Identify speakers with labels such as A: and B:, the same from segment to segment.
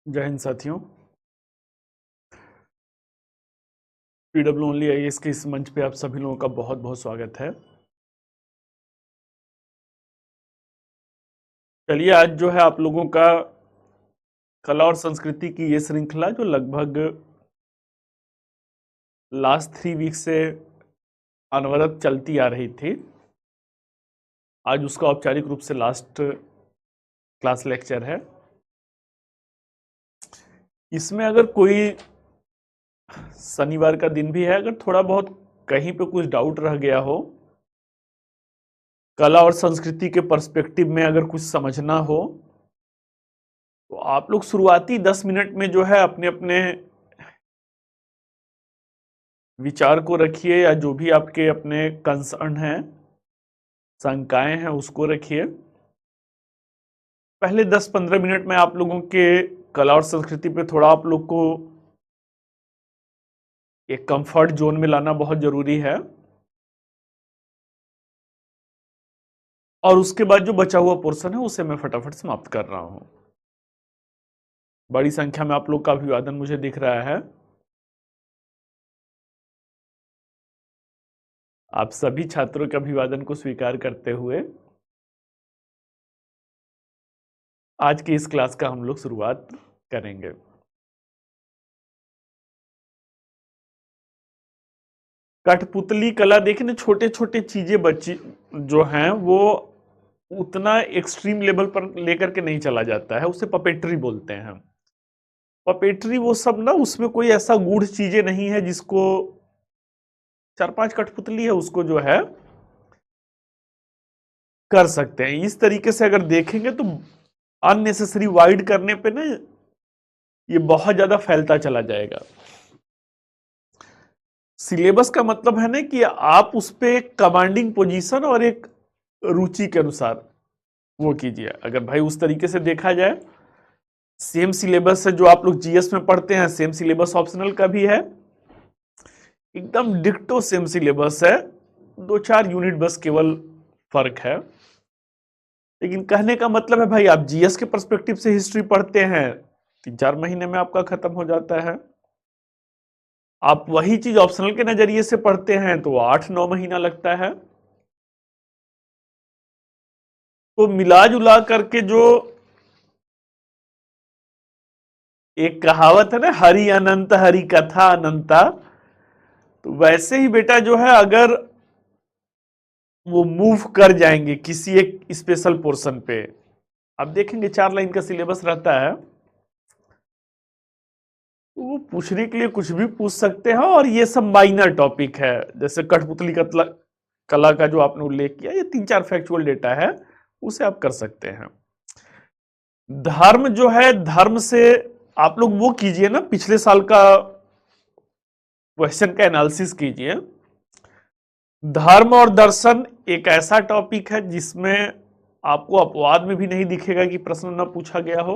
A: जय हिंद साथियों। PW only IAS के इस मंच पे आप सभी लोगों का बहुत बहुत स्वागत है। चलिए, आज जो है आप लोगों का कला और संस्कृति की ये श्रृंखला जो लगभग लास्ट 3 वीक से अनवरत चलती आ रही थी, आज उसका औपचारिक रूप से लास्ट क्लास लेक्चर है। इसमें अगर कोई शनिवार का दिन भी है, अगर थोड़ा बहुत कहीं पे कुछ डाउट रह गया हो, कला और संस्कृति के पर्सपेक्टिव में अगर कुछ समझना हो, तो आप लोग शुरुआती 10 मिनट में जो है अपने अपने विचार को रखिए, या जो भी आपके अपने कंसर्न हैं, शंकाएं हैं, उसको रखिए। पहले 10-15 मिनट में आप लोगों के कला और संस्कृति पे थोड़ा आप लोग को एक कंफर्ट जोन में लाना बहुत जरूरी है, और उसके बाद जो बचा हुआ पोर्शन है उसे मैं फटाफट समाप्त कर रहा हूं। बड़ी संख्या में आप लोग का अभिवादन मुझे दिख रहा है। आप सभी छात्रों के अभिवादन को स्वीकार करते हुए आज की इस क्लास का हम लोग शुरुआत करेंगे। कठपुतली कला देखिए ना, छोटे छोटे चीजें बच्ची जो हैं वो उतना एक्सट्रीम लेवल पर लेकर के नहीं चला जाता है, उसे पपेट्री बोलते हैं। पपेट्री वो सब ना, उसमें कोई ऐसा गूढ़ चीजें नहीं है जिसको 4-5 कठपुतली है उसको जो है कर सकते हैं। इस तरीके से अगर देखेंगे तो अननेसेसरी वाइड करने पे ना ये बहुत ज्यादा फैलता चला जाएगा। सिलेबस का मतलब है ना कि आप उस पे एक कमांडिंग पोजीशन और एक रुचि के अनुसार वो कीजिए। अगर भाई उस तरीके से देखा जाए, सेम सिलेबस है जो आप लोग जीएस में पढ़ते हैं, सेम सिलेबस ऑप्शनल का भी है, एकदम डिक्टो सेम सिलेबस है, 2-4 यूनिट बस केवल फर्क है। लेकिन कहने का मतलब है भाई, आप जीएस के पर्सपेक्टिव से हिस्ट्री पढ़ते हैं, 3-4 महीने में आपका खत्म हो जाता है। आप वही चीज ऑप्शनल के नजरिए से पढ़ते हैं तो 8-9 महीना लगता है। तो मिला जुला करके जो एक कहावत है ना, हरि अनंत हरि कथा अनंता, तो वैसे ही बेटा जो है अगर वो मूव कर जाएंगे किसी एक स्पेशल पोर्शन पे, आप देखेंगे 4 लाइन का सिलेबस रहता है, तो वो पूछने के लिए कुछ भी पूछ सकते हैं। और ये सब माइनर टॉपिक है, जैसे कठपुतली कला का जो आपने उल्लेख किया, ये 3-4 फैक्चुअल डेटा है, उसे आप कर सकते हैं। धर्म जो है, धर्म से आप लोग वो कीजिए ना, पिछले साल का क्वेश्चन का एनालिसिस कीजिए। धर्म और दर्शन एक ऐसा टॉपिक है जिसमें आपको अपवाद में भी नहीं दिखेगा कि प्रश्न न पूछा गया हो।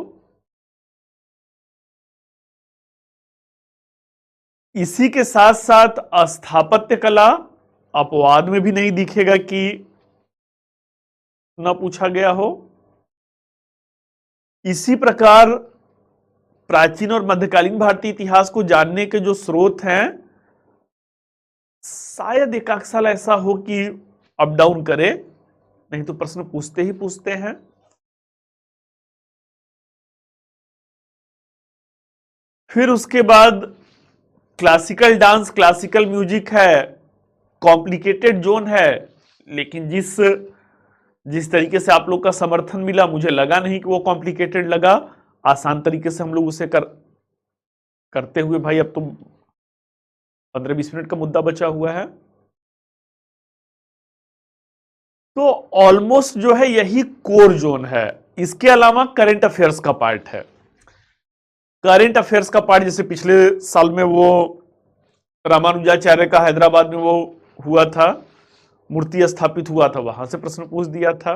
A: इसी के साथ साथ स्थापत्य कला अपवाद में भी नहीं दिखेगा कि न पूछा गया हो। इसी प्रकार प्राचीन और मध्यकालीन भारतीय इतिहास को जानने के जो स्रोत हैं, शायद एक साल ऐसा हो कि अप डाउन करे, नहीं तो प्रश्न पूछते ही पूछते हैं। फिर उसके बाद क्लासिकल डांस, क्लासिकल म्यूजिक है, कॉम्प्लिकेटेड जोन है, लेकिन जिस तरीके से आप लोग का समर्थन मिला, मुझे लगा नहीं कि वो कॉम्प्लिकेटेड लगा। आसान तरीके से हम लोग उसे करते हुए भाई, अब तो 15-20 मिनट का मुद्दा बचा हुआ है, तो ऑलमोस्ट जो है यही कोर जोन है। इसके अलावा करंट अफेयर्स का पार्ट है। करंट अफेयर्स का पार्ट जैसे पिछले साल में वो रामानुजाचार्य का हैदराबाद में वो हुआ था, मूर्ति स्थापित हुआ था, वहां से प्रश्न पूछ दिया था।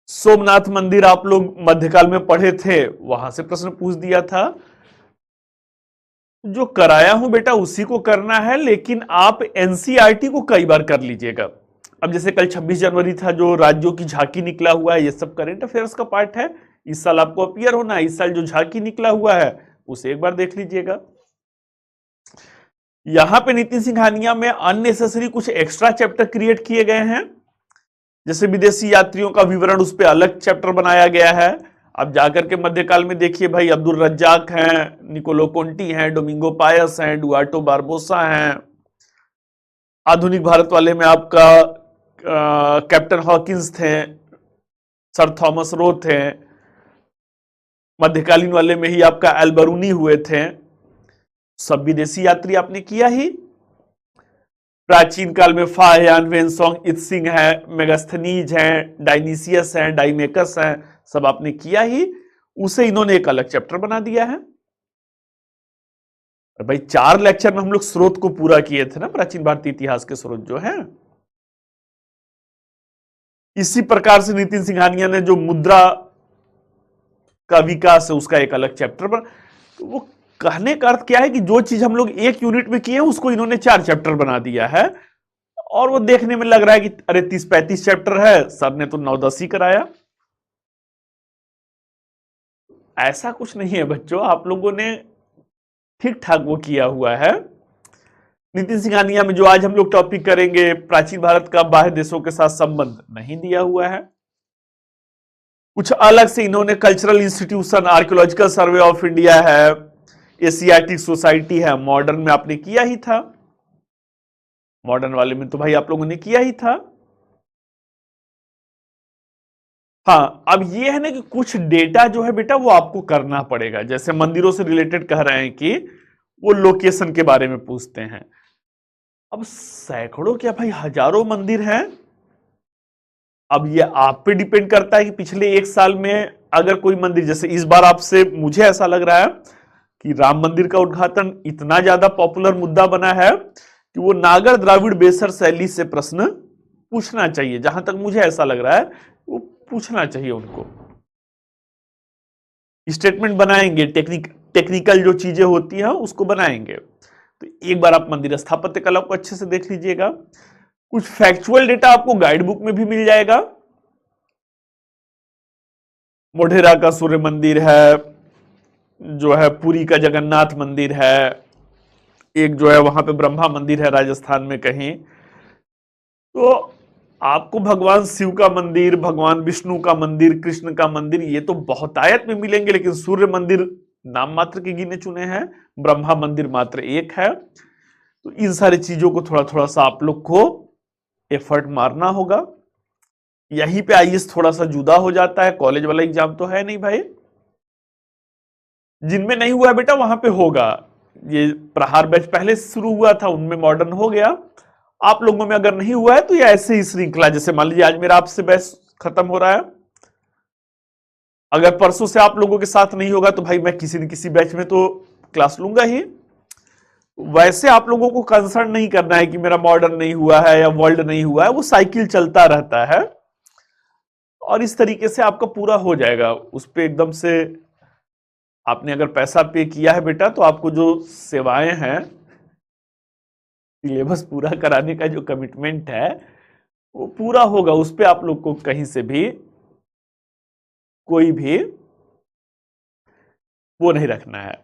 A: सोमनाथ मंदिर आप लोग मध्यकाल में पढ़े थे, वहां से प्रश्न पूछ दिया था। जो कराया हूं बेटा उसी को करना है, लेकिन आप एनसीईआरटी को कई बार कर लीजिएगा। अब जैसे कल 26 जनवरी था, जो राज्यों की झांकी निकला हुआ है, ये सब करंट अफेयर्स का पार्ट है, इस साल आपको अपीयर होना है, इस साल जो झांकी निकला हुआ है उसे एक बार देख लीजिएगा। यहां पे नितिन सिंघानिया में अननेसेसरी कुछ एक्स्ट्रा चैप्टर क्रिएट किए गए हैं, जैसे विदेशी यात्रियों का विवरण, उस पर अलग चैप्टर बनाया गया है। अब जाकर के मध्यकाल में देखिए भाई, अब्दुल रज्जाक हैं, निकोलो कोंटी हैं, डोमिंगो पायस हैं, डुआर्टो बारबोसा हैं। आधुनिक भारत वाले में आपका कैप्टन हॉकिंस थे, सर थॉमस रो थे। मध्यकालीन वाले में ही आपका एल्बरूनी हुए थे। सब विदेशी यात्री आपने किया ही। प्राचीन काल में फाह्यान, वेनसोंग, इत्सिंग है, मेगास्थनीज हैं, डायनीसियस हैं, डाइमेकस हैं, सब आपने किया ही। उसे इन्होंने एक अलग चैप्टर बना दिया है। भाई 4 लेक्चर में हम लोग स्रोत को पूरा किए थे ना, प्राचीन भारतीय इतिहास के स्रोत जो है। इसी प्रकार से नितिन सिंघानिया ने जो मुद्रा का विकास है उसका एक अलग चैप्टर बना। तो वो कहने का अर्थ क्या है कि जो चीज हम लोग एक यूनिट में किए उसको इन्होंने 4 चैप्टर बना दिया है। और वो देखने में लग रहा है कि अरे 30-35 चैप्टर है, सर ने तो 9-10 ही कराया। ऐसा कुछ नहीं है बच्चों, आप लोगों ने ठीक ठाक वो किया हुआ है। नितिन सिंघानिया में जो आज हम लोग टॉपिक करेंगे, प्राचीन भारत का बाह्य देशों के साथ संबंध, नहीं दिया हुआ है। कुछ अलग से इन्होंने cultural institution, archaeological survey of India है, एशियाटिक सोसाइटी है, मॉडर्न में आपने किया ही था। मॉडर्न वाले में तो भाई आप लोगों ने किया ही था। हाँ, अब ये है ना कि कुछ डेटा जो है बेटा वो आपको करना पड़ेगा। जैसे मंदिरों से रिलेटेड कह रहे हैं कि वो लोकेशन के बारे में पूछते हैं। अब सैकड़ों क्या भाई हजारों मंदिर हैं। अब ये आप पे डिपेंड करता है कि पिछले 1 साल में अगर कोई मंदिर, जैसे इस बार आपसे मुझे ऐसा लग रहा है कि राम मंदिर का उद्घाटन इतना ज्यादा पॉपुलर मुद्दा बना है कि वो नागर द्राविड़ बेसर शैली से प्रश्न पूछना चाहिए। जहां तक मुझे ऐसा लग रहा है वो पूछना चाहिए उनको। स्टेटमेंट बनाएंगे, टेक्निकल जो चीजें होती हैं उसको बनाएंगे। तो एक बार आप मंदिर स्थापत्य कला को अच्छे से देख लीजिएगा। कुछ फैक्चुअल डेटा आपको गाइड बुक में भी मिल जाएगा। मोढेरा का सूर्य मंदिर है, जो है पुरी का जगन्नाथ मंदिर है, एक जो है वहां पे ब्रह्मा मंदिर है राजस्थान में कहीं। तो आपको भगवान शिव का मंदिर, भगवान विष्णु का मंदिर, कृष्ण का मंदिर, ये तो बहुतायत में मिलेंगे, लेकिन सूर्य मंदिर नाम मात्र के गिने चुने हैं, ब्रह्मा मंदिर मात्र एक है। तो इन सारी चीजों को थोड़ा थोड़ा सा आप लोग को एफर्ट मारना होगा। यहीं पे आईएएस थोड़ा सा जुदा हो जाता है, कॉलेज वाला एग्जाम तो है नहीं भाई। जिनमें नहीं हुआ है बेटा वहां पे होगा। ये प्रहार बैच पहले शुरू हुआ था, उनमें मॉडर्न हो गया। आप लोगों में अगर नहीं हुआ है तो ये ऐसे ही श्रृंखला, जैसे मान लीजिए आज मेरा आपसे बैच खत्म हो रहा है, अगर परसों से आप लोगों के साथ नहीं होगा तो भाई मैं किसी न किसी बैच में तो क्लास लूंगा ही। वैसे आप लोगों को कंसर्न नहीं करना है कि मेरा मॉडर्न नहीं हुआ है या वर्ल्ड नहीं हुआ है, वो साइकिल चलता रहता है और इस तरीके से आपका पूरा हो जाएगा। उस पर एकदम से आपने अगर पैसा पे किया है बेटा तो आपको जो सेवाएं हैं, सिलेबस पूरा कराने का जो कमिटमेंट है वो पूरा होगा। उस पर आप लोग को कहीं से भी कोई भी वो नहीं रखना है।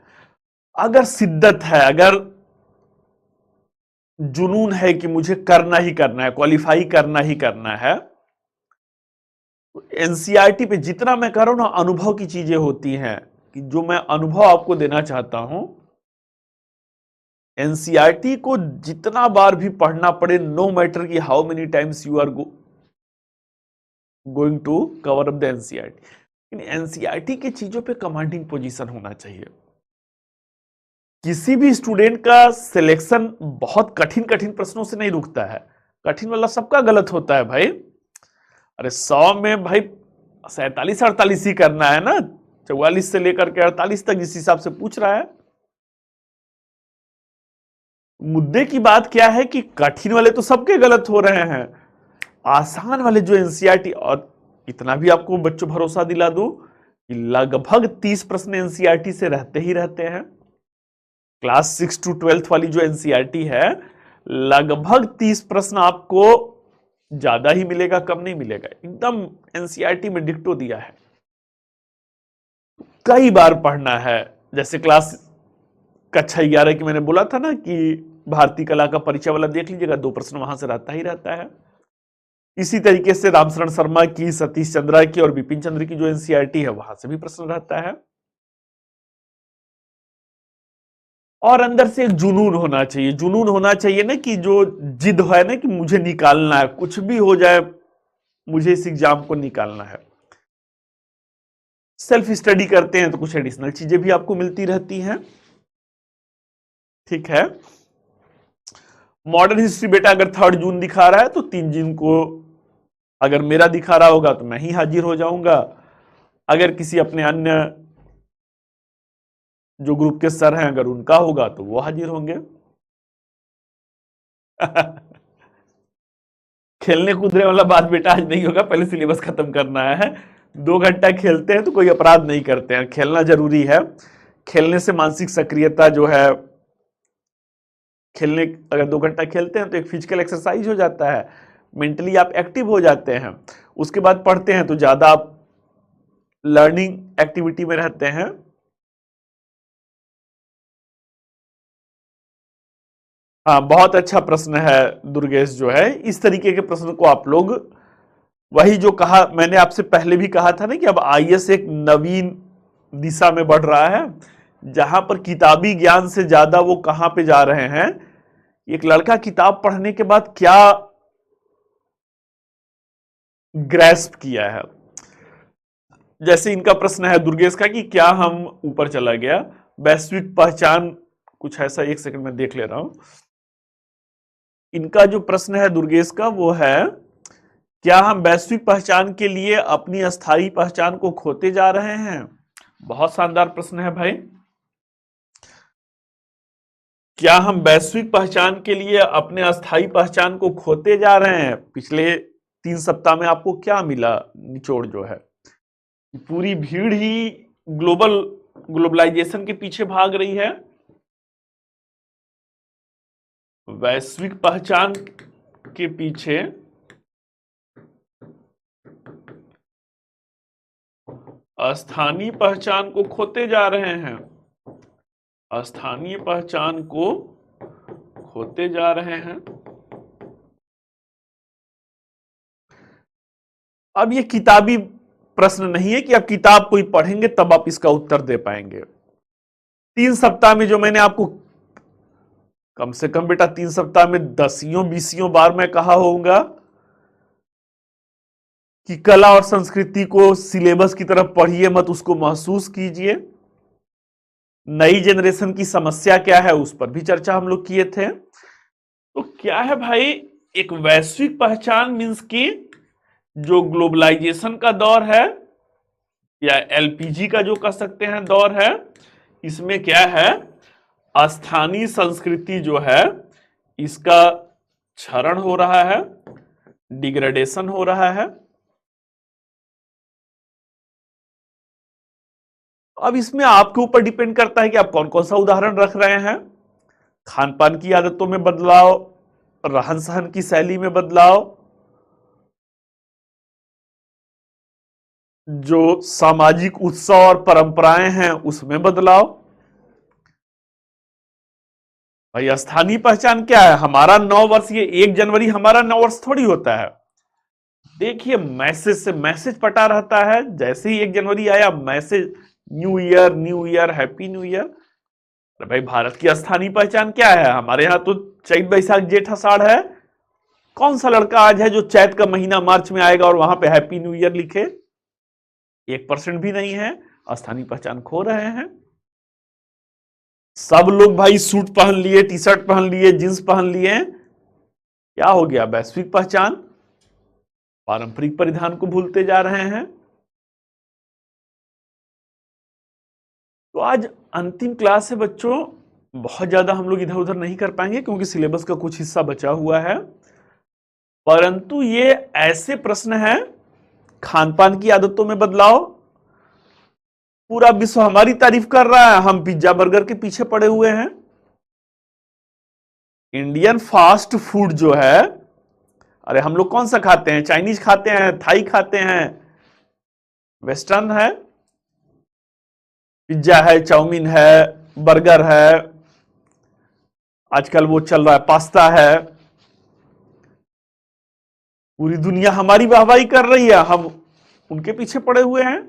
A: अगर शिद्दत है, अगर जुनून है कि मुझे करना ही करना है, क्वालिफाई करना ही करना है, तो एनसीईआरटी पे जितना मैं कर रहा हूं ना, अनुभव की चीजें होती हैं कि जो मैं अनुभव आपको देना चाहता हूं। एनसीईआरटी को जितना बार भी पढ़ना पड़े, नो मैटर कि how many times you are going to cover up the NCERT, NCERT की चीजों पे कमांडिंग पोजीशन होना चाहिए। किसी भी स्टूडेंट का सिलेक्शन बहुत कठिन कठिन प्रश्नों से नहीं रुकता है। कठिन वाला सबका गलत होता है भाई। अरे 100 में भाई 47-48 ही करना है ना, 44 से लेकर के 48 तक जिस हिसाब से पूछ रहा है। मुद्दे की बात क्या है कि कठिन वाले तो सबके गलत हो रहे हैं, आसान वाले जो एनसीईआरटी, और इतना भी आपको बच्चों भरोसा दिला दूं कि लगभग 30 प्रश्न एनसीईआरटी से रहते ही रहते हैं। क्लास 6 to 12 वाली जो एनसीईआरटी है, लगभग 30 प्रश्न आपको ज्यादा ही मिलेगा, कम नहीं मिलेगा। एकदम एनसीईआरटी में डिक्टो दिया है। कई बार पढ़ना है। जैसे क्लास कक्षा 11 की मैंने बोला था ना कि भारतीय कला का परिचय वाला देख लीजिएगा, 2 प्रश्न वहां से रहता ही रहता है। इसी तरीके से रामशरण शर्मा की, सतीश चंद्रा की और बिपिन चंद्र की जो एनसीईआरटी है वहां से भी प्रश्न रहता है। और अंदर से एक जुनून होना चाहिए, जुनून होना चाहिए ना, कि जो जिद है ना कि मुझे निकालना है, कुछ भी हो जाए मुझे इस एग्जाम को निकालना है। सेल्फ स्टडी करते हैं तो कुछ एडिशनल चीजें भी आपको मिलती रहती हैं। ठीक है। मॉडर्न हिस्ट्री बेटा अगर 3 जून दिखा रहा है तो 3 जून को अगर मेरा दिखा रहा होगा तो मैं ही हाजिर हो जाऊंगा। अगर किसी अपने अन्य जो ग्रुप के सर हैं अगर उनका होगा तो वो हाजिर होंगे। खेलने कूदने वाला बात बेटा आज नहीं होगा, पहले सिलेबस खत्म करना है। 2 घंटा खेलते हैं तो कोई अपराध नहीं करते हैं, खेलना जरूरी है। खेलने से मानसिक सक्रियता जो है, खेलने अगर 2 घंटा खेलते हैं तो एक फिजिकल एक्सरसाइज हो जाता है, मेंटली आप एक्टिव हो जाते हैं। उसके बाद पढ़ते हैं तो ज्यादा आप लर्निंग एक्टिविटी में रहते हैं। हाँ, बहुत अच्छा प्रश्न है दुर्गेश जो है। इस तरीके के प्रश्न को आप लोग, वही जो कहा मैंने आपसे पहले भी कहा था ना कि अब आईएएस एक नवीन दिशा में बढ़ रहा है, जहां पर किताबी ज्ञान से ज्यादा वो कहां पे जा रहे हैं। एक लड़का किताब पढ़ने के बाद क्या ग्रैस्प किया है। जैसे इनका प्रश्न है दुर्गेश का कि क्या हम, ऊपर चला गया, वैश्विक पहचान, कुछ ऐसा, 1 सेकंड में देख ले रहा हूं। इनका जो प्रश्न है दुर्गेश का वो है, क्या हम वैश्विक पहचान के लिए अपनी अस्थायी पहचान को खोते जा रहे हैं। बहुत शानदार प्रश्न है भाई। क्या हम वैश्विक पहचान के लिए अपने अस्थायी पहचान को खोते जा रहे हैं। पिछले 3 सप्ताह में आपको क्या मिला निचोड़ जो है, पूरी भीड़ ही ग्लोबलाइजेशन के पीछे भाग रही है। वैश्विक पहचान के पीछे स्थानीय पहचान को खोते जा रहे हैं, स्थानीय पहचान को खोते जा रहे हैं। अब ये किताबी प्रश्न नहीं है कि आप किताब कोई पढ़ेंगे तब आप इसका उत्तर दे पाएंगे। 3 सप्ताह में जो मैंने आपको, कम से कम बेटा 3 सप्ताह में 10 बार मैं कहा होऊंगा कि कला और संस्कृति को सिलेबस की तरफ पढ़िए मत, उसको महसूस कीजिए। नई जनरेशन की समस्या क्या है उस पर भी चर्चा हम लोग किए थे। तो क्या है भाई, एक वैश्विक पहचान मींस की जो ग्लोबलाइजेशन का दौर है या एलपीजी का जो कह सकते हैं दौर है, इसमें क्या है, स्थानीय संस्कृति जो है इसका क्षरण हो रहा है, डिग्रेडेशन हो रहा है। अब इसमें आपके ऊपर डिपेंड करता है कि आप कौन कौन सा उदाहरण रख रहे हैं। खान पान की आदतों में बदलाव, रहन सहन की शैली में बदलाव, जो सामाजिक उत्सव और परंपराएं हैं उसमें बदलाव। भाई स्थानीय पहचान क्या है, हमारा 9 वर्ष, ये 1 जनवरी हमारा 9 वर्ष थोड़ी होता है। देखिए मैसेज से मैसेज पटा रहता है, जैसे ही 1 जनवरी आया message, new year new year, happy new year. अरे भाई भारत की स्थानीय पहचान क्या है, हमारे यहां तो चैत बैसाख जेठ आषाढ़ है। कौन सा लड़का आज है जो चैत का महीना मार्च में आएगा और वहां पे हैप्पी न्यू ईयर लिखे। 1% भी नहीं है। स्थानीय पहचान खो रहे हैं। सब लोग भाई सूट पहन लिए, टी शर्ट पहन लिए, जींस पहन लिए, क्या हो गया, वैश्विक पहचान। पारंपरिक परिधान को भूलते जा रहे हैं। तो आज अंतिम क्लास है बच्चों, बहुत ज्यादा हम लोग इधर उधर नहीं कर पाएंगे क्योंकि सिलेबस का कुछ हिस्सा बचा हुआ है, परंतु ये ऐसे प्रश्न हैं। खान पान की आदतों में बदलाव, पूरा विश्व हमारी तारीफ कर रहा है, हम पिज्जा बर्गर के पीछे पड़े हुए हैं। इंडियन फास्ट फूड जो है, अरे हम लोग कौन सा खाते हैं, चाइनीज खाते हैं, थाई खाते हैं, वेस्टर्न है। पिज्जा है, चाउमीन है, बर्गर है, आजकल वो चल रहा है पास्ता है। पूरी दुनिया हमारी वाहवाही कर रही है, हम उनके पीछे पड़े हुए हैं।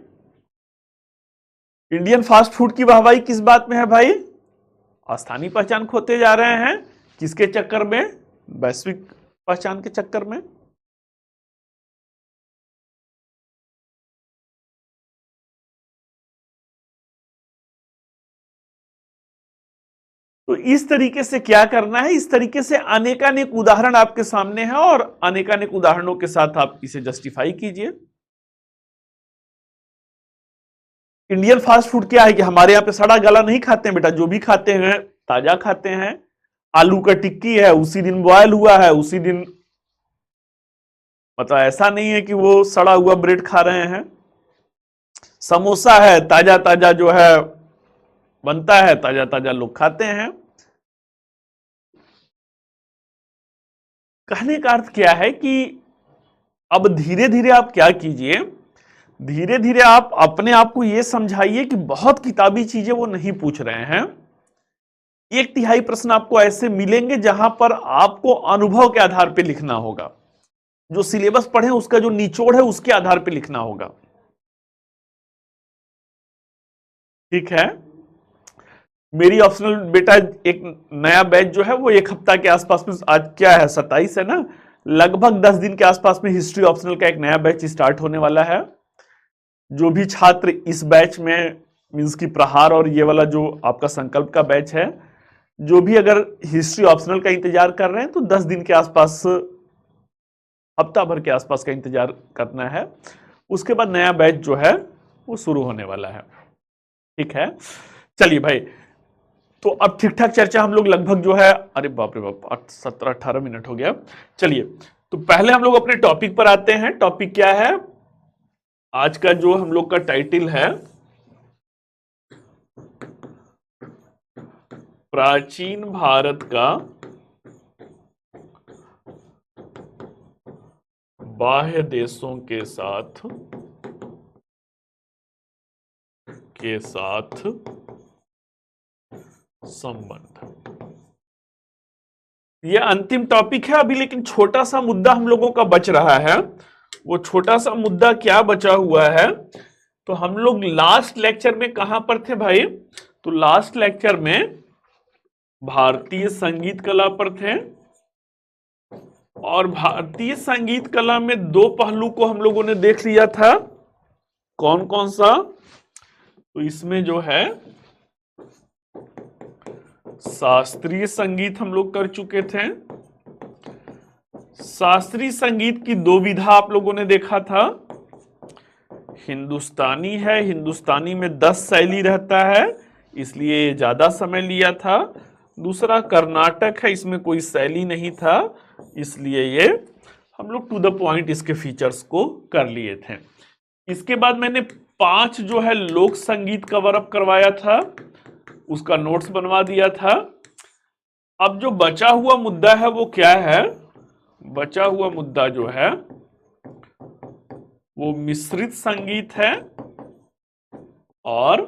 A: इंडियन फास्ट फूड की वाहवाही किस बात में है भाई? स्थानीय पहचान खोते जा रहे हैं। किसके चक्कर में? वैश्विक पहचान के चक्कर में। तो इस तरीके से क्या करना है, इस तरीके से अनेकानेक उदाहरण आपके सामने है और अनेकानेक उदाहरणों के साथ आप इसे जस्टिफाई कीजिए। इंडियन फास्ट फूड क्या है कि हमारे यहां पे सड़ा गला नहीं खाते हैं बेटा, जो भी खाते हैं ताजा खाते हैं। आलू का टिक्की है, उसी दिन बॉयल हुआ है, उसी दिन, मतलब ऐसा नहीं है कि वो सड़ा हुआ ब्रेड खा रहे हैं। समोसा है, ताजा ताजा जो है बनता है, ताजा ताजा लोग खाते हैं। कहने का अर्थ क्या है कि अब धीरे धीरे आप क्या कीजिए, धीरे धीरे आप अपने आप को यह समझाइए कि बहुत किताबी चीजें वो नहीं पूछ रहे हैं। 1/3 प्रश्न आपको ऐसे मिलेंगे जहां पर आपको अनुभव के आधार पर लिखना होगा। जो सिलेबस पढ़े उसका जो निचोड़ है उसके आधार पर लिखना होगा। ठीक है। मेरी ऑप्शनल बेटा एक नया बैच जो है वो 1 हफ्ता के आसपास में, आज क्या है 27 है ना, लगभग 10 दिन के आसपास में हिस्ट्री ऑप्शनल का एक नया बैच स्टार्ट होने वाला है। जो भी छात्र इस बैच में मींस की प्रहार और ये वाला जो आपका संकल्प का बैच है, जो भी अगर हिस्ट्री ऑप्शनल का इंतजार कर रहे हैं तो 10 दिन के आसपास, हफ्ता भर के आसपास का इंतजार करना है। उसके बाद नया बैच जो है वो शुरू होने वाला है। ठीक है, चलिए भाई, तो अब ठीक ठाक चर्चा हम लोग लगभग जो है, अरे बाप रे बाप, 17-18 मिनट हो गया। चलिए, तो पहले हम लोग अपने टॉपिक पर आते हैं। टॉपिक क्या है आज का? जो हम लोग का टाइटल है, प्राचीन भारत का बाह्य देशों के साथ संबंध। यह अंतिम टॉपिक है अभी, लेकिन छोटा सा मुद्दा हम लोगों का बच रहा है। वो छोटा सा मुद्दा क्या बचा हुआ है? तो हम लोग लास्ट लेक्चर में कहां पर थे भाई? तो लास्ट लेक्चर में भारतीय संगीत कला पर थे, और भारतीय संगीत कला में 2 पहलू को हम लोगों ने देख लिया था। कौन कौन सा? तो इसमें जो है शास्त्रीय संगीत हम लोग कर चुके थे। शास्त्रीय संगीत की 2 विधा आप लोगों ने देखा था। हिंदुस्तानी है, हिंदुस्तानी में 10 शैली रहता है, इसलिए ज्यादा समय लिया था। दूसरा कर्नाटक है, इसमें कोई शैली नहीं था, इसलिए ये हम लोग टू द पॉइंट इसके फीचर्स को कर लिए थे। इसके बाद मैंने 5 जो है लोक संगीत कवर अप करवाया था, उसका नोट्स बनवा दिया था। अब जो बचा हुआ मुद्दा है वो क्या है? बचा हुआ मुद्दा जो है वो मिश्रित संगीत है और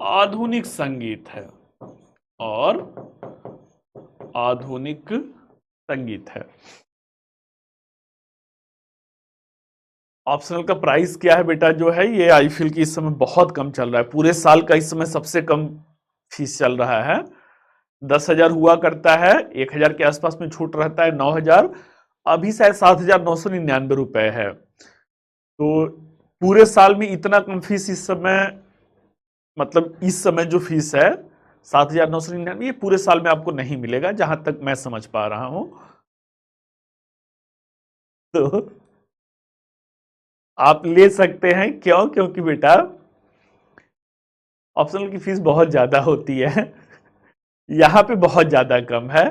A: आधुनिक संगीत है, और आधुनिक संगीत है। ऑप्शनल का प्राइस क्या है बेटा? जो है ये आई फील की इस समय बहुत कम चल रहा है, पूरे साल का इस समय सबसे कम फीस चल रहा है। 10,000 हुआ करता है, 1,000 के आसपास में छूट रहता है, 9,000, अभी शायद 7,999 रुपए है। तो पूरे साल में इतना कम फीस इस समय, मतलब इस समय जो फीस है 7,999, ये पूरे साल में आपको नहीं मिलेगा जहां तक मैं समझ पा रहा हूं। तो आप ले सकते हैं, क्यों? क्योंकि बेटा ऑप्शनल की फीस बहुत ज्यादा होती है, यहां पे बहुत ज्यादा कम है,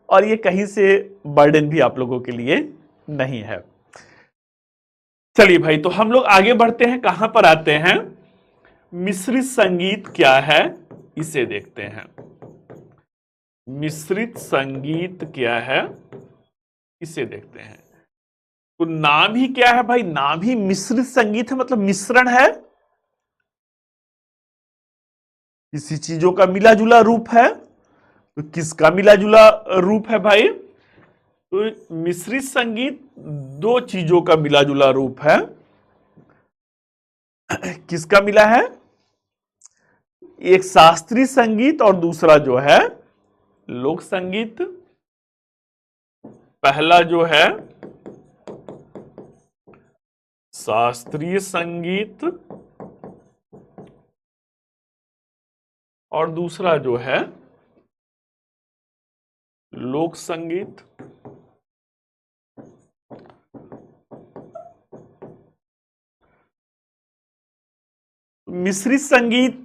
A: और ये कहीं से बर्डन भी आप लोगों के लिए नहीं है। चलिए भाई, तो हम लोग आगे बढ़ते हैं, कहां पर आते हैं? मिश्रित संगीत क्या है इसे देखते हैं। मिश्रित संगीत क्या है इसे देखते हैं। तो नाम ही क्या है भाई? नाम ही मिश्रित संगीत है, मतलब मिश्रण है, किसी चीजों का मिला जुला रूप है। तो किसका मिला जुला रूप है भाई? तो मिश्रित संगीत दो चीजों का मिला जुला रूप है। किसका मिला है? एक शास्त्रीय संगीत और दूसरा जो है लोक संगीत। पहला जो है शास्त्रीय संगीत और दूसरा जो है लोक संगीत। मिश्रित संगीत,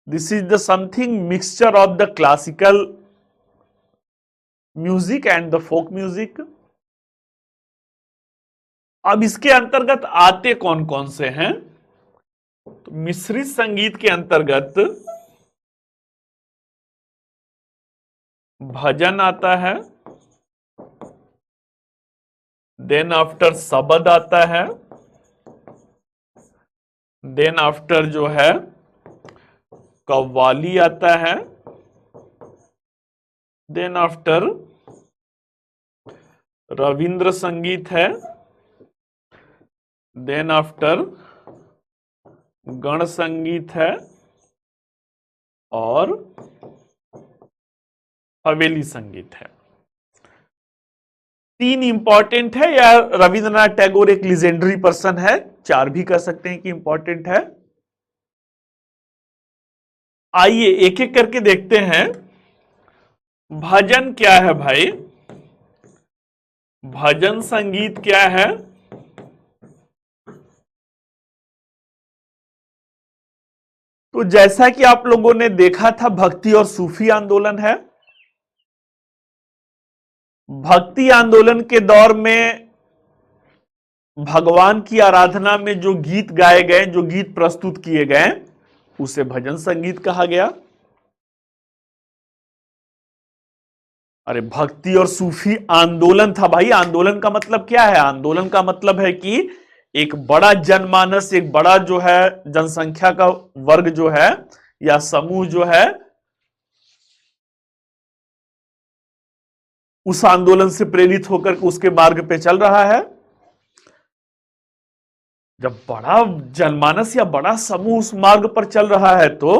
A: this is the something mixture of the classical music and the folk music. अब इसके अंतर्गत आते कौन कौन से हैं? तो मिश्रित संगीत के अंतर्गत भजन आता है, देन आफ्टर शबद आता है, देन आफ्टर जो है कव्वाली आता है, देन आफ्टर रविंद्र संगीत है, देन आफ्टर गण संगीत है और हवेली संगीत है। तीन इंपॉर्टेंट है, या रविंद्रनाथ टैगोर एक लीजेंडरी पर्सन है, चार भी कह सकते हैं कि इंपॉर्टेंट है। आइए एक एक करके देखते हैं। भजन क्या है भाई? भजन संगीत क्या है? तो जैसा कि आप लोगों ने देखा था, भक्ति और सूफी आंदोलन है। भक्ति आंदोलन के दौर में भगवान की आराधना में जो गीत गाए गए, जो गीत प्रस्तुत किए गए, उसे भजन संगीत कहा गया। अरे भक्ति और सूफी आंदोलन था भाई। आंदोलन का मतलब क्या है? आंदोलन का मतलब है कि एक बड़ा जनमानस, एक बड़ा जो है जनसंख्या का वर्ग जो है या समूह जो है, उस आंदोलन से प्रेरित होकर उसके मार्ग पे चल रहा है। जब बड़ा जनमानस या बड़ा समूह उस मार्ग पर चल रहा है तो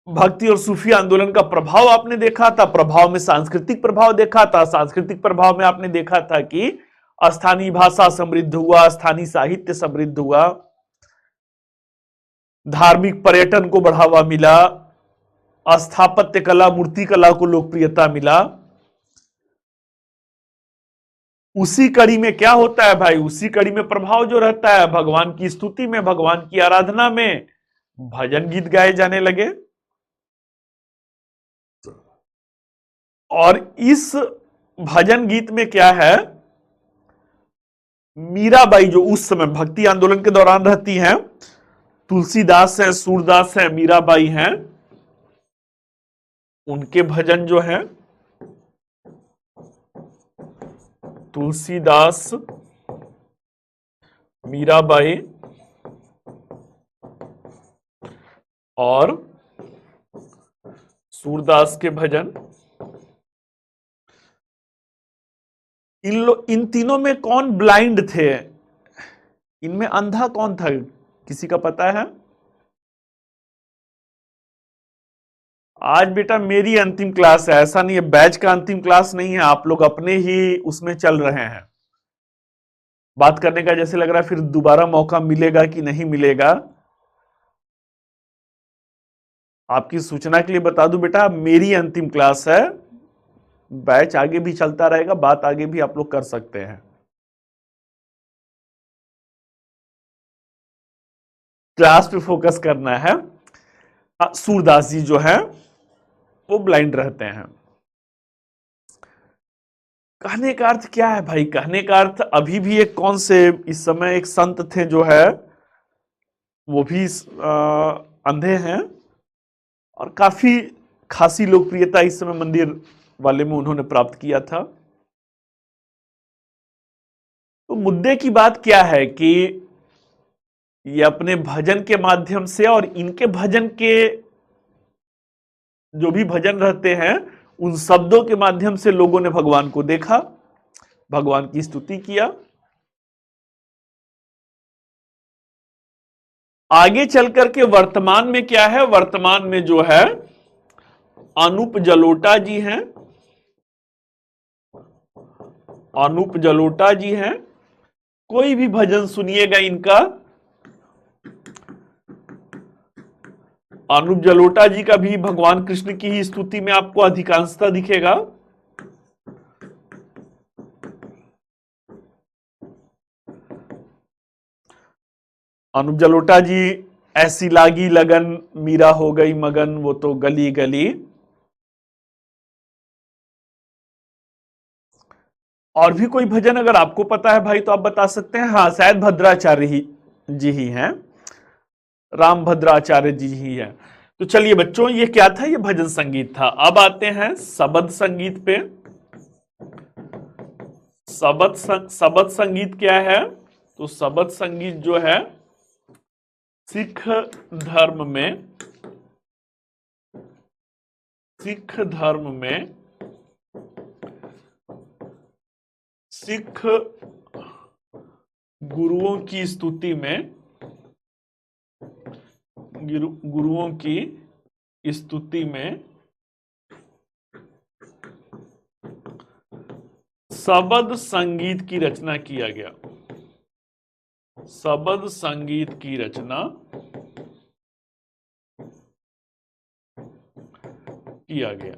A: भक्ति और सूफी आंदोलन का प्रभाव आपने देखा था। प्रभाव में सांस्कृतिक प्रभाव देखा था। सांस्कृतिक प्रभाव में आपने देखा था कि स्थानीय भाषा समृद्ध हुआ, स्थानीय साहित्य समृद्ध हुआ, धार्मिक पर्यटन को बढ़ावा मिला, स्थापत्य कला, मूर्ति कला को लोकप्रियता मिला। उसी कड़ी में क्या होता है भाई? उसी कड़ी में प्रभाव जो रहता है, भगवान की स्तुति में, भगवान की आराधना में भजन गीत गाए जाने लगे। और इस भजन गीत में क्या है, मीराबाई जो उस समय भक्ति आंदोलन के दौरान रहती हैं, तुलसीदास हैं, सूरदास हैं, मीराबाई हैं, उनके भजन जो हैं, तुलसीदास, मीराबाई और सूरदास के भजन, इन तीनों में कौन ब्लाइंड थे? इनमें अंधा कौन था? किसी का पता है? आज बेटा मेरी अंतिम क्लास है, ऐसा नहीं है, बैच का अंतिम क्लास नहीं है। आप लोग अपने ही उसमें चल रहे हैं। बात करने का जैसे लग रहा है फिर दोबारा मौका मिलेगा कि नहीं मिलेगा। आपकी सूचना के लिए बता दूं बेटा, मेरी अंतिम क्लास है। बैच आगे भी चलता रहेगा, बात आगे भी आप लोग कर सकते हैं। क्लास पे फोकस करना है। सूरदास जी जो है वो ब्लाइंड रहते हैं। कहने का अर्थ क्या है भाई? कहने का अर्थ अभी भी एक कौन से इस समय एक संत थे जो है वो भी अंधे हैं और काफी खासी लोकप्रियता इस समय मंदिर वाले में उन्होंने प्राप्त किया था। तो मुद्दे की बात क्या है कि ये अपने भजन के माध्यम से और इनके भजन के जो भी भजन रहते हैं उन शब्दों के माध्यम से लोगों ने भगवान को देखा, भगवान की स्तुति किया। आगे चल करके वर्तमान में क्या है, वर्तमान में जो है अनूप जलोटा जी हैं, अनूप जलोटा जी हैं। कोई भी भजन सुनिएगा इनका, अनूप जलोटा जी का भी भगवान कृष्ण की ही स्तुति में आपको अधिकांशता दिखेगा। अनूप जलोटा जी, ऐसी लागी लगन मीरा हो गई मगन वो तो गली गली। और भी कोई भजन अगर आपको पता है भाई तो आप बता सकते हैं। हाँ, शायद भद्राचार्य जी ही हैं, राम भद्राचार्य जी ही हैं। तो चलिए बच्चों, ये क्या था, ये भजन संगीत था। अब आते हैं शबद संगीत पे। शबद संगीत क्या है? तो शबद संगीत जो है सिख धर्म में, सिख धर्म में सिख गुरुओं की स्तुति में, गुरुओं की स्तुति में शबद संगीत की रचना किया गया। शबद संगीत की रचना किया गया।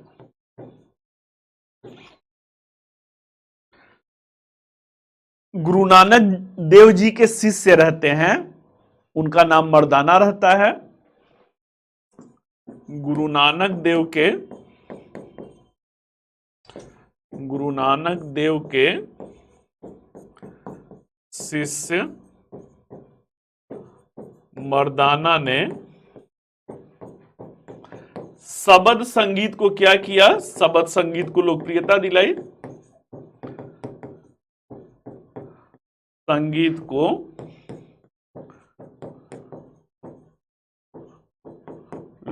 A: गुरु नानक देव जी के शिष्य रहते हैं, उनका नाम मर्दाना रहता है। गुरु नानक देव के शिष्य मर्दाना ने शबद संगीत को क्या किया? शबद संगीत को लोकप्रियता दिलाई, संगीत को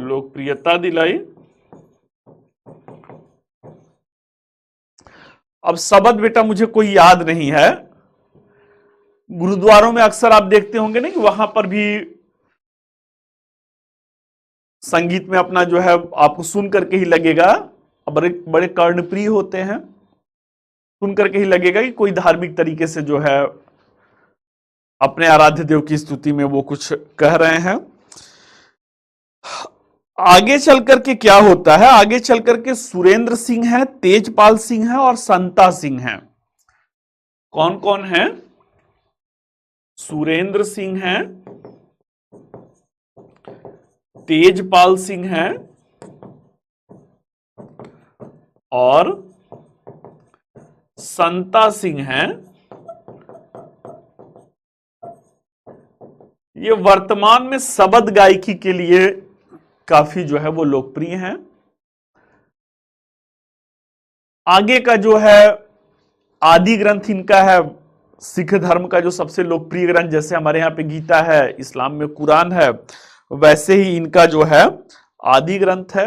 A: लोकप्रियता दिलाई। अब शबद बेटा मुझे कोई याद नहीं है। गुरुद्वारों में अक्सर आप देखते होंगे ना कि वहां पर भी संगीत में अपना जो है आपको सुन करके ही लगेगा, बड़े बड़े कर्णप्रिय होते हैं, सुन करके ही लगेगा कि कोई धार्मिक तरीके से जो है अपने आराध्य देव की स्तुति में वो कुछ कह रहे हैं। आगे चल करके क्या होता है? आगे चल करके सुरेंद्र सिंह है, तेजपाल सिंह है और संता सिंह है। कौन कौन है? सुरेंद्र सिंह है, तेजपाल सिंह है और संता सिंह है। ये वर्तमान में शबद गायकी के लिए काफी जो है वो लोकप्रिय हैं। आगे का जो है आदि ग्रंथ इनका है, सिख धर्म का जो सबसे लोकप्रिय ग्रंथ, जैसे हमारे यहाँ पे गीता है, इस्लाम में कुरान है, वैसे ही इनका जो है आदि ग्रंथ है।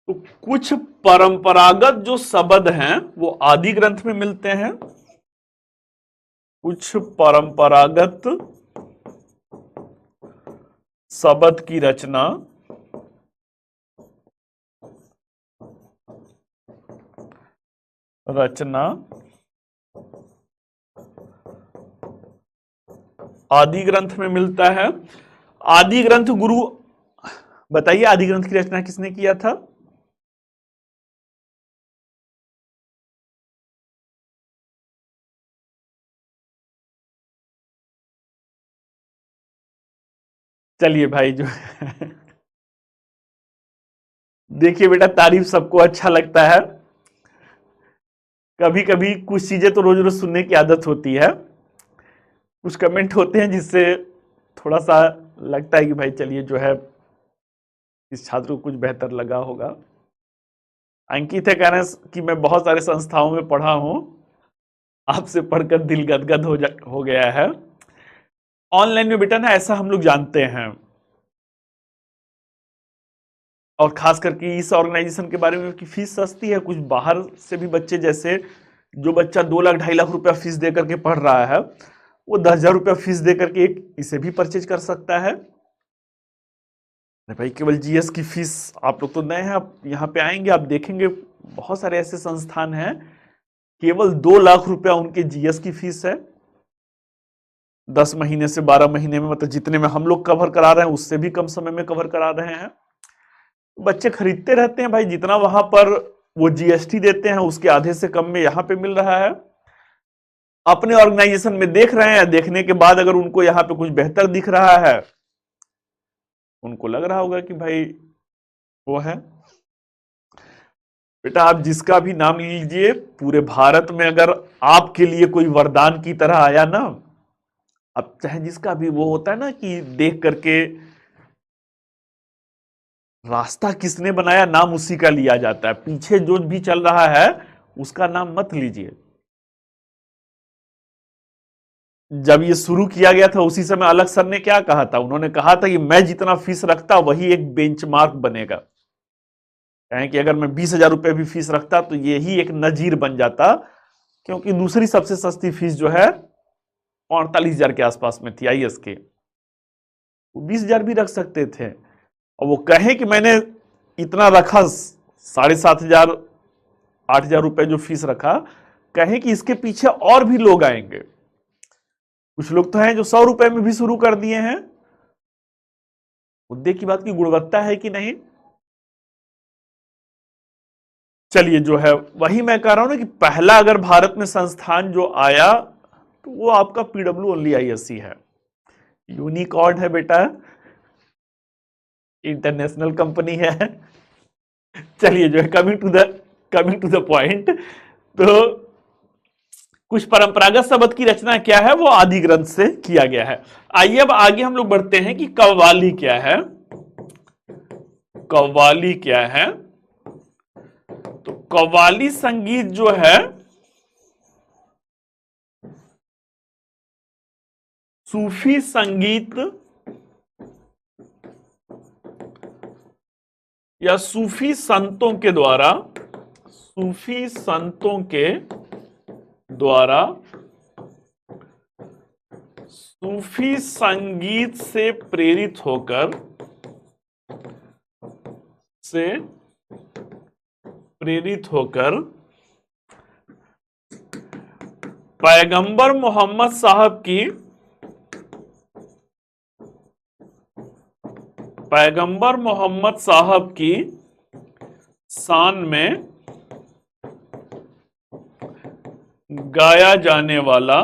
A: तो कुछ परंपरागत जो शब्द हैं वो आदि ग्रंथ में मिलते हैं, कुछ परंपरागत शब्द की रचना आदि ग्रंथ में मिलता है। आदि ग्रंथ गुरु, बताइए आदि ग्रंथ की रचना किसने किया था? चलिए भाई जो देखिए बेटा, तारीफ सबको अच्छा लगता है, कभी कभी कुछ चीजें तो रोज रोज सुनने की आदत होती है, कुछ कमेंट होते हैं जिससे थोड़ा सा लगता है कि भाई चलिए जो है इस छात्र को कुछ बेहतर लगा होगा। अंकित है कह रहे हैं कि मैं बहुत सारे संस्थाओं में पढ़ा हूं, आपसे पढ़कर दिल गदगद हो गया है। ऑनलाइन में बेटा ना ऐसा हम लोग जानते हैं, और खास करके इस ऑर्गेनाइजेशन के बारे में कि फीस सस्ती है। कुछ बाहर से भी बच्चे, जैसे जो बच्चा 2 लाख 2.5 लाख रुपया फीस दे करके पढ़ रहा है, वो 10,000 रुपया फीस दे करके इसे भी परचेज कर सकता है। भाई केवल जीएस की फीस, आप लोग तो नए हैं, आप यहाँ पे आएंगे आप देखेंगे बहुत सारे ऐसे संस्थान हैं केवल 2 लाख रुपया उनके जीएस की फीस है। 10 महीने से 12 महीने में, मतलब जितने में हम लोग कवर करा रहे हैं उससे भी कम समय में कवर करा रहे हैं। बच्चे खरीदते रहते हैं भाई, जितना वहां पर वो जीएसटी देते हैं उसके आधे से कम में यहाँ पे मिल रहा है। अपने ऑर्गेनाइजेशन में देख रहे हैं, देखने के बाद अगर उनको यहाँ पे कुछ बेहतर दिख रहा है, उनको लग रहा होगा कि भाई वो है। बेटा आप जिसका भी नाम लीजिए, पूरे भारत में अगर आपके लिए कोई वरदान की तरह आया ना, अब चाहे जिसका भी वो होता है ना कि देख करके रास्ता किसने बनाया, नाम उसी का लिया जाता है। पीछे जो भी चल रहा है उसका नाम मत लीजिए। जब ये शुरू किया गया था उसी समय अलग सर ने क्या कहा था, उन्होंने कहा था कि मैं जितना फीस रखता वही एक बेंचमार्क बनेगा। कहें कि अगर मैं 20,000 रुपए भी फीस रखता तो यही एक नजीर बन जाता, क्योंकि दूसरी सबसे सस्ती फीस जो है 48,000 के आसपास में थी आईएएस के, वो 20,000 भी रख सकते थे। और वो कहे कि मैंने इतना रखा, 7,500 8,000 रुपए जो फीस रखा, कहे कि इसके पीछे और भी लोग आएंगे। कुछ लोग तो हैं जो 100 रुपए में भी शुरू कर दिए हैं। मुद्दे की बात की गुणवत्ता है कि नहीं। चलिए जो है वही मैं कह रहा हूं ना कि पहला अगर भारत में संस्थान जो आया तो वो आपका पीडब्ल्यू ओनली आईएससी है। यूनिकॉर्ड है बेटा, इंटरनेशनल कंपनी है। चलिए जो है कमिंग टू द पॉइंट, तो कुछ परंपरागत शब्द की रचना क्या है, वो आदि ग्रंथ से किया गया है। आइए अब आगे हम लोग बढ़ते हैं कि कव्वाली क्या है। कव्वाली क्या है, तो कव्वाली संगीत जो है सूफी संगीत या सूफी संतों के द्वारा सूफी संगीत से प्रेरित होकर पैगंबर मोहम्मद साहब की शान में गाया जाने वाला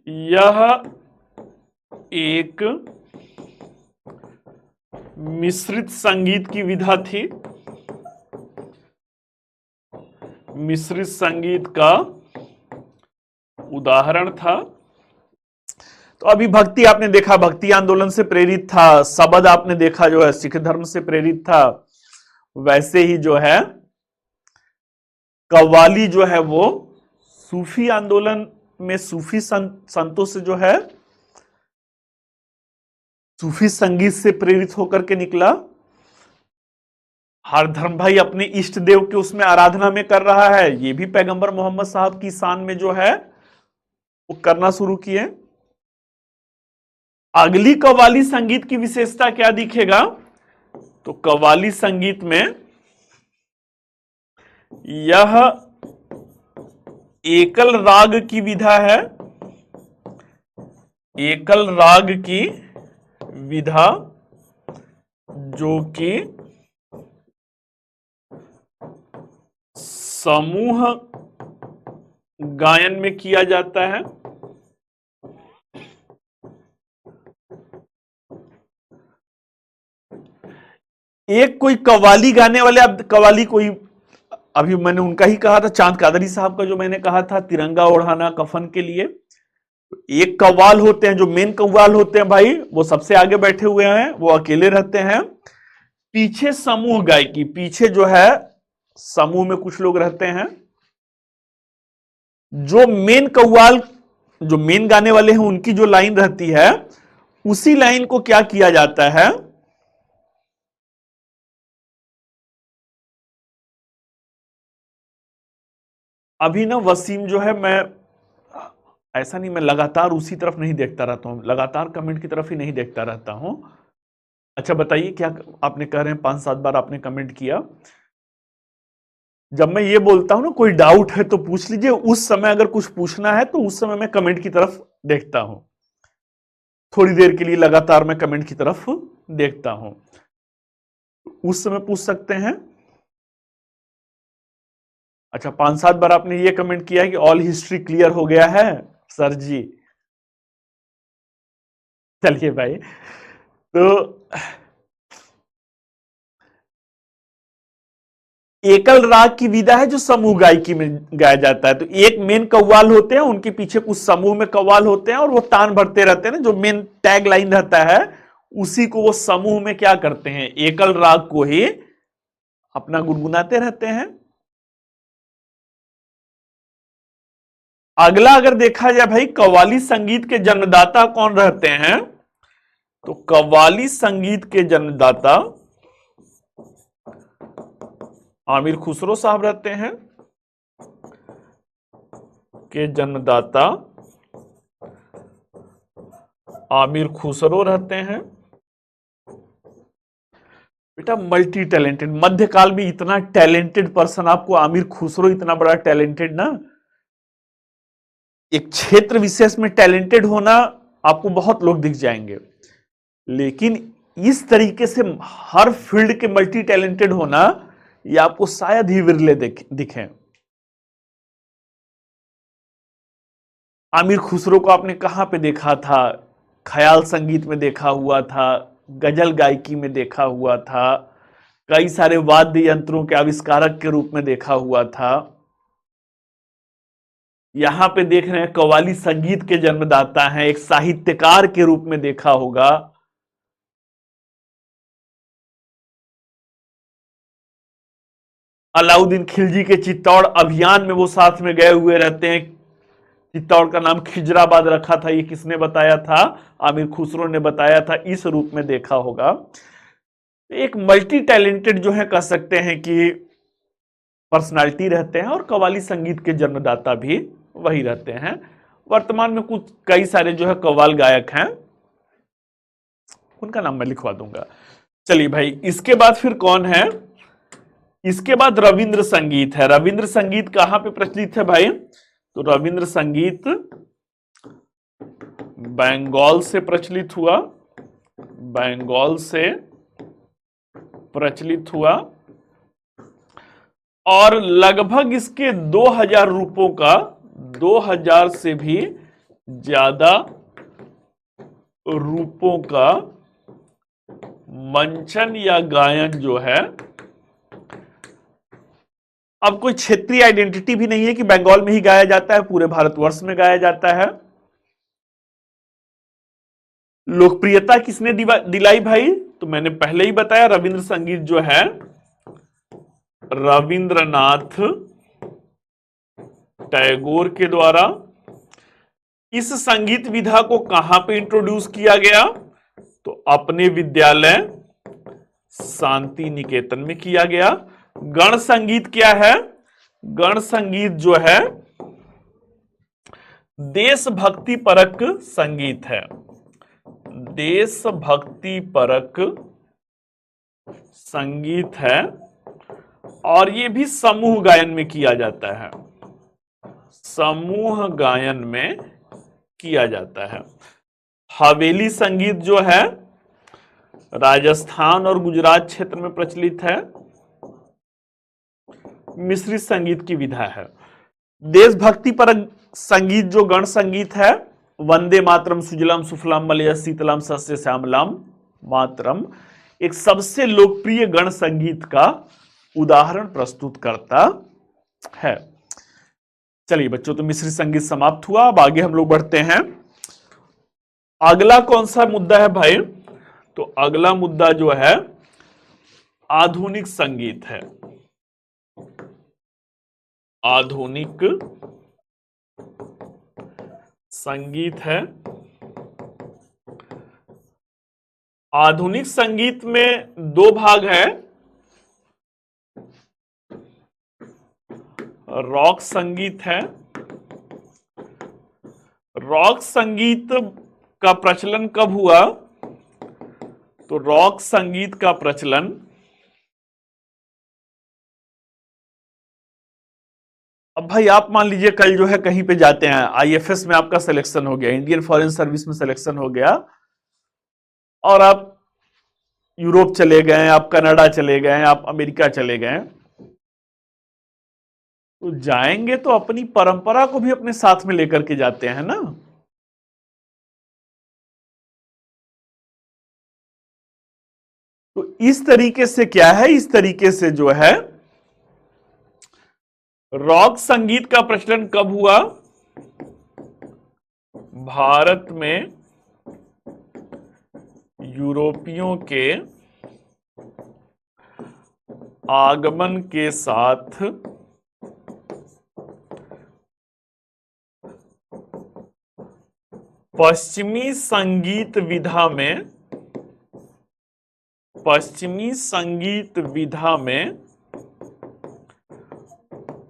A: यह एक मिश्रित संगीत की विधा थी। मिश्रित संगीत का उदाहरण था। तो अभी भक्ति आपने देखा, भक्ति आंदोलन से प्रेरित था। शबद आपने देखा जो है सिख धर्म से प्रेरित था। वैसे ही जो है कव्वाली जो है वो सूफी आंदोलन में सूफी संतों से जो है सूफी संगीत से प्रेरित होकर के निकला। हर धर्म भाई अपने इष्ट देव के उसमें आराधना में कर रहा है, ये भी पैगंबर मोहम्मद साहब की शान में जो है वो करना शुरू किए। अगली कव्वाली संगीत की विशेषता क्या दिखेगा, तो कव्वाली संगीत में यह एकल राग की विधा है। एकल राग की विधा जो कि समूह गायन में किया जाता है। एक कोई कव्वाली गाने वाले, अब कव्वाली कोई, अभी मैंने उनका ही कहा था, चांद कादरी साहब का जो मैंने कहा था, तिरंगा ओढ़ाना कफन के लिए, एक कव्वाल होते हैं, जो मेन कव्वाल होते हैं भाई, वो सबसे आगे बैठे हुए हैं, वो अकेले रहते हैं। पीछे समूह गायकी, पीछे जो है समूह में कुछ लोग रहते हैं। जो मेन कव्वाल, जो मेन गाने वाले हैं, उनकी जो लाइन रहती है, उसी लाइन को क्या किया जाता है, अभी ना वसीम जो है, मैं ऐसा नहीं, मैं लगातार उसी तरफ नहीं देखता रहता हूं, लगातार कमेंट की तरफ ही नहीं देखता रहता हूं। अच्छा बताइए, क्या आपने कह रहे हैं 5-7 बार आपने कमेंट किया। जब मैं ये बोलता हूं ना कोई डाउट है तो पूछ लीजिए, उस समय अगर कुछ पूछना है तो उस समय मैं कमेंट की तरफ देखता हूं, थोड़ी देर के लिए लगातार मैं कमेंट की तरफ देखता हूं, उस समय पूछ सकते हैं। अच्छा, 5-7 बार आपने ये कमेंट किया है कि ऑल हिस्ट्री क्लियर हो गया है सर जी। चलिए भाई, तो एकल राग की विधा है जो समूह गायकी में गाया जाता है। तो एक मेन कव्वाल होते हैं, उनके पीछे कुछ समूह में कव्वाल होते हैं, और वो तान भरते रहते हैं ना, जो मेन टैग लाइन रहता है, उसी को वो समूह में क्या करते हैं, एकल राग को ही अपना गुनगुनाते रहते हैं। अगला अगर देखा जाए भाई, कव्वाली संगीत के जन्मदाता कौन रहते हैं, तो कव्वाली संगीत के जन्मदाता आमिर खुसरो साहब रहते हैं, के जन्मदाता आमिर खुसरो रहते हैं। बेटा मल्टी टैलेंटेड, मध्यकाल में इतना टैलेंटेड पर्सन आपको आमिर खुसरो, इतना बड़ा टैलेंटेड ना, एक क्षेत्र विशेष में टैलेंटेड होना आपको बहुत लोग दिख जाएंगे, लेकिन इस तरीके से हर फील्ड के मल्टी टैलेंटेड होना, ये आपको शायद ही विरले दिखे। आमिर खुसरो को आपने कहां पे देखा था, ख्याल संगीत में देखा हुआ था, गजल गायकी में देखा हुआ था, कई सारे वाद्य यंत्रों के आविष्कारक के रूप में देखा हुआ था। यहां पे देख रहे हैं कव्वाली संगीत के जन्मदाता हैं, एक साहित्यकार के रूप में देखा होगा। अलाउद्दीन खिलजी के चित्तौड़ अभियान में वो साथ में गए हुए रहते हैं। चित्तौड़ का नाम खिजराबाद रखा था, ये किसने बताया था, आमिर खुसरो ने बताया था, इस रूप में देखा होगा। एक मल्टी टैलेंटेड जो है कह सकते हैं कि पर्सनालिटी रहते हैं, और कव्वाली संगीत के जन्मदाता भी वही रहते हैं। वर्तमान में कुछ कई सारे जो है कव्वाल गायक हैं, उनका नाम मैं लिखवा दूंगा। चलिए भाई, इसके बाद फिर कौन है, इसके बाद रविंद्र संगीत है। रविंद्र संगीत कहां पे प्रचलित है भाई, तो रविंद्र संगीत बंगाल से प्रचलित हुआ, बंगाल से प्रचलित हुआ, और लगभग इसके 2000 रूपों का, 2000 से भी ज्यादा रूपों का मंचन या गायन जो है, अब कोई क्षेत्रीय आइडेंटिटी भी नहीं है कि बंगाल में ही गाया जाता है, पूरे भारतवर्ष में गाया जाता है। लोकप्रियता किसने दिलाई भाई, तो मैंने पहले ही बताया, रविंद्र संगीत जो है रविंद्रनाथ टैगोर के द्वारा। इस संगीत विधा को कहां पे इंट्रोड्यूस किया गया, तो अपने विद्यालय शांति निकेतन में किया गया। गण संगीत क्या है, गण संगीत जो है देशभक्ति परक संगीत है, देशभक्ति परक संगीत है, और ये भी समूह गायन में किया जाता है, समूह गायन में किया जाता है। हवेली संगीत जो है राजस्थान और गुजरात क्षेत्र में प्रचलित है, मिश्रित संगीत की विधा है। देशभक्ति परक संगीत जो गण संगीत है, वंदे मातरम सुजलाम सुफलाम मलयज शीतलाम सस्य श्यामलाम मातरम, एक सबसे लोकप्रिय गण संगीत का उदाहरण प्रस्तुत करता है। चलिए बच्चों, तो मिश्रित संगीत समाप्त हुआ। अब आगे हम लोग बढ़ते हैं अगला कौन सा मुद्दा है भाई? तो अगला मुद्दा जो है आधुनिक संगीत है। आधुनिक संगीत है। आधुनिक संगीत में दो भाग है, रॉक संगीत है। रॉक संगीत का प्रचलन कब हुआ? तो रॉक संगीत का प्रचलन अब भाई आप मान लीजिए कल जो है कहीं पे जाते हैं, आईएफएस में आपका सिलेक्शन हो गया, इंडियन फॉरेन सर्विस में सिलेक्शन हो गया, और आप यूरोप चले गए, आप कनाडा चले गए, आप अमेरिका चले गए, तो जाएंगे तो अपनी परंपरा को भी अपने साथ में लेकर के जाते हैं ना। तो इस तरीके से क्या है, इस तरीके से जो है रॉक संगीत का प्रचलन कब हुआ? भारत में यूरोपियों के आगमन के साथ पश्चिमी संगीत विधा में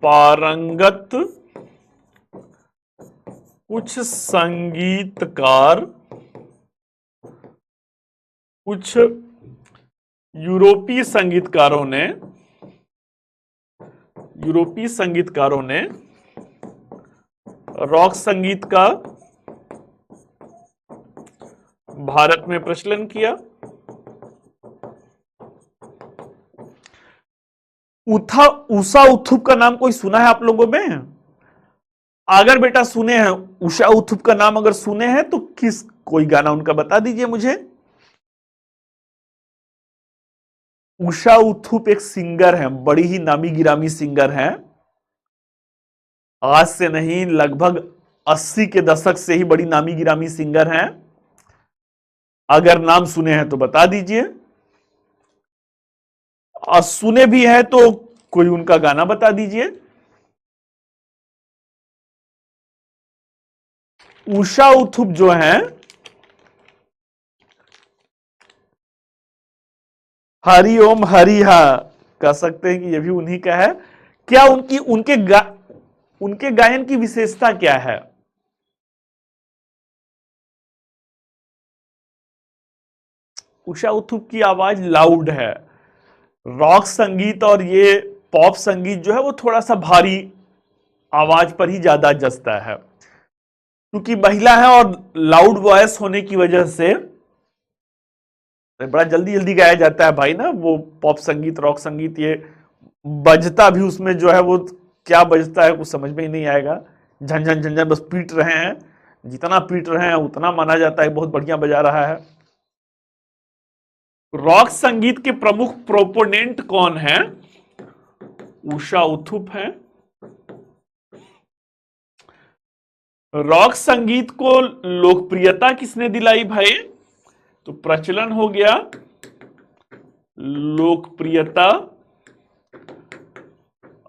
A: पारंगत कुछ संगीतकार, कुछ यूरोपीय संगीतकारों ने रॉक संगीत का भारत में प्रचलन किया। उषा उत्थुप का नाम कोई सुना है आप लोगों में? अगर बेटा सुने हैं, उषा उत्थुप का नाम अगर सुने हैं तो कोई गाना उनका बता दीजिए मुझे। उषा उत्थुप एक सिंगर है, बड़ी ही नामी गिरामी सिंगर है। आज से नहीं, लगभग 80 के दशक से ही बड़ी नामी गिरामी सिंगर हैं। अगर नाम सुने हैं तो बता दीजिए, और सुने भी है तो कोई उनका गाना बता दीजिए। उषा उत्थुप जो है, हरि ओम हरिहा कह सकते हैं कि यह भी उन्हीं का है। क्या उनके गायन की विशेषता क्या है? उषा उत्थुप की आवाज लाउड है। रॉक संगीत और ये पॉप संगीत जो है वो थोड़ा सा भारी आवाज पर ही ज्यादा जचता है, क्योंकि महिला है और लाउड वॉइस होने की वजह से बड़ा जल्दी जल्दी गाया जाता है भाई ना। वो पॉप संगीत, रॉक संगीत, ये बजता भी उसमें जो है वो क्या बजता है कुछ समझ में ही नहीं आएगा। झंझन झंझन बस पीट रहे हैं, जितना पीट रहे हैं उतना माना जाता है बहुत बढ़िया बजा रहा है। रॉक संगीत के प्रमुख प्रोपोनेंट कौन है? उषा उत्थुप है। रॉक संगीत को लोकप्रियता किसने दिलाई भाई? तो प्रचलन हो गया, लोकप्रियता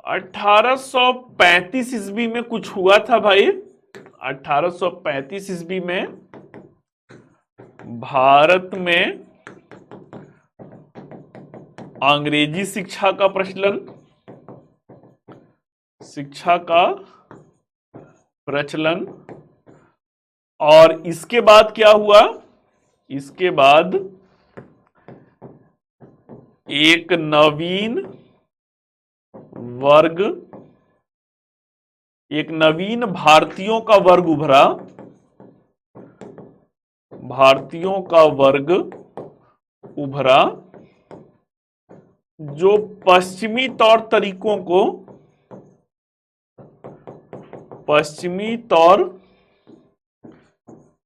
A: 1835 ईस्वी में कुछ हुआ था भाई। 1835 ईस्वी में भारत में अंग्रेजी शिक्षा का प्रचलन, और इसके बाद क्या हुआ? इसके बाद एक नवीन भारतीयों का वर्ग उभरा, जो पश्चिमी तौर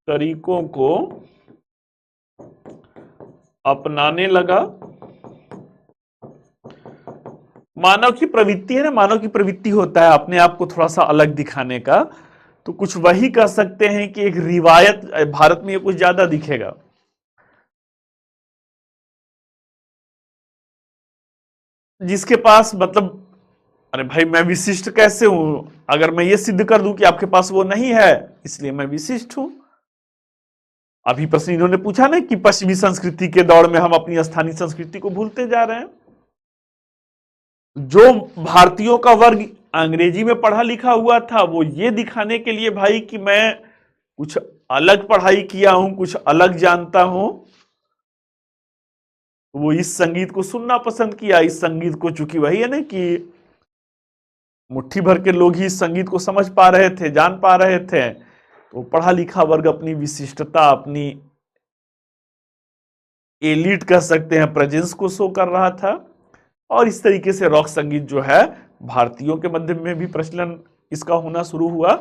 A: तरीकों को अपनाने लगा। मानव की प्रवृत्ति है ना, मानव की प्रवृत्ति होता है अपने आप को थोड़ा सा अलग दिखाने का। तो कुछ वही कह सकते हैं कि एक रिवायत भारत में ये कुछ ज्यादा दिखेगा। जिसके पास मतलब, अरे भाई मैं विशिष्ट कैसे हूं, अगर मैं ये सिद्ध कर दूं कि आपके पास वो नहीं है इसलिए मैं विशिष्ट हूं। अभी प्रश्न इन्होंने पूछा ना कि पश्चिमी संस्कृति के दौर में हम अपनी स्थानीय संस्कृति को भूलते जा रहे हैं। जो भारतीयों का वर्ग अंग्रेजी में पढ़ा लिखा हुआ था वो ये दिखाने के लिए भाई कि मैं कुछ अलग पढ़ाई किया हूं, कुछ अलग जानता हूं, वो इस संगीत को सुनना पसंद किया। इस संगीत को, चूंकि वही है ना कि मुट्ठी भर के लोग ही इस संगीत को समझ पा रहे थे, जान पा रहे थे, तो पढ़ा लिखा वर्ग अपनी विशिष्टता, अपनी एलिट कह सकते हैं, प्रेजेंस को शो कर रहा था। और इस तरीके से रॉक संगीत जो है भारतीयों के मध्य में भी प्रचलन इसका होना शुरू हुआ।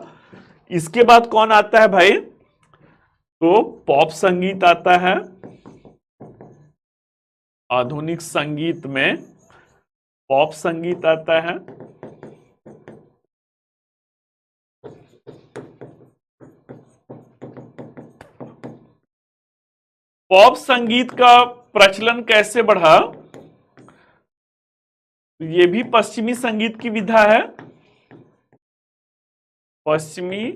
A: इसके बाद कौन आता है भाई, तो पॉप संगीत आता है। आधुनिक संगीत में पॉप संगीत आता है। पॉप संगीत का प्रचलन कैसे बढ़ा, ये भी पश्चिमी संगीत की विधा है। पश्चिमी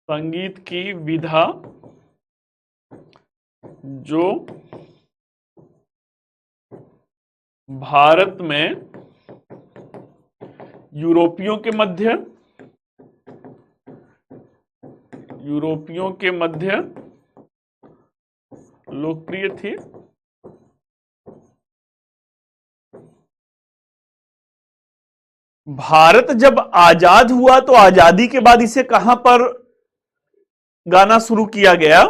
A: संगीत की विधा जो भारत में यूरोपियों के मध्य लोकप्रिय थी। भारत जब आजाद हुआ तो आजादी के बाद इसे कहां पर गाना शुरू किया गया,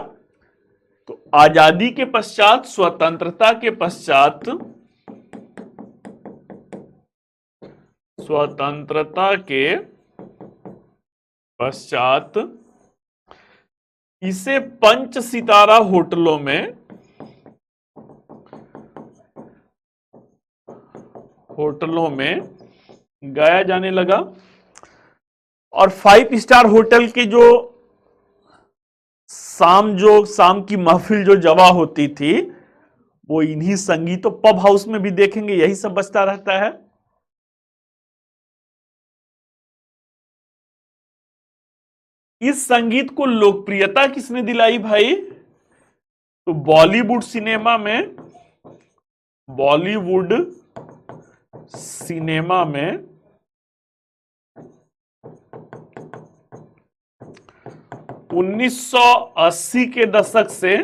A: तो आजादी के पश्चात, स्वतंत्रता के पश्चात, स्वतंत्रता के पश्चात इसे पंच सितारा होटलों में गाया जाने लगा। और 5 स्टार होटल के जो शाम की महफिल जो जवा होती थी वो इन्हीं संगीत, तो पब हाउस में भी देखेंगे यही सब बजता रहता है। इस संगीत को लोकप्रियता किसने दिलाई भाई, तो बॉलीवुड सिनेमा में 1980 के दशक से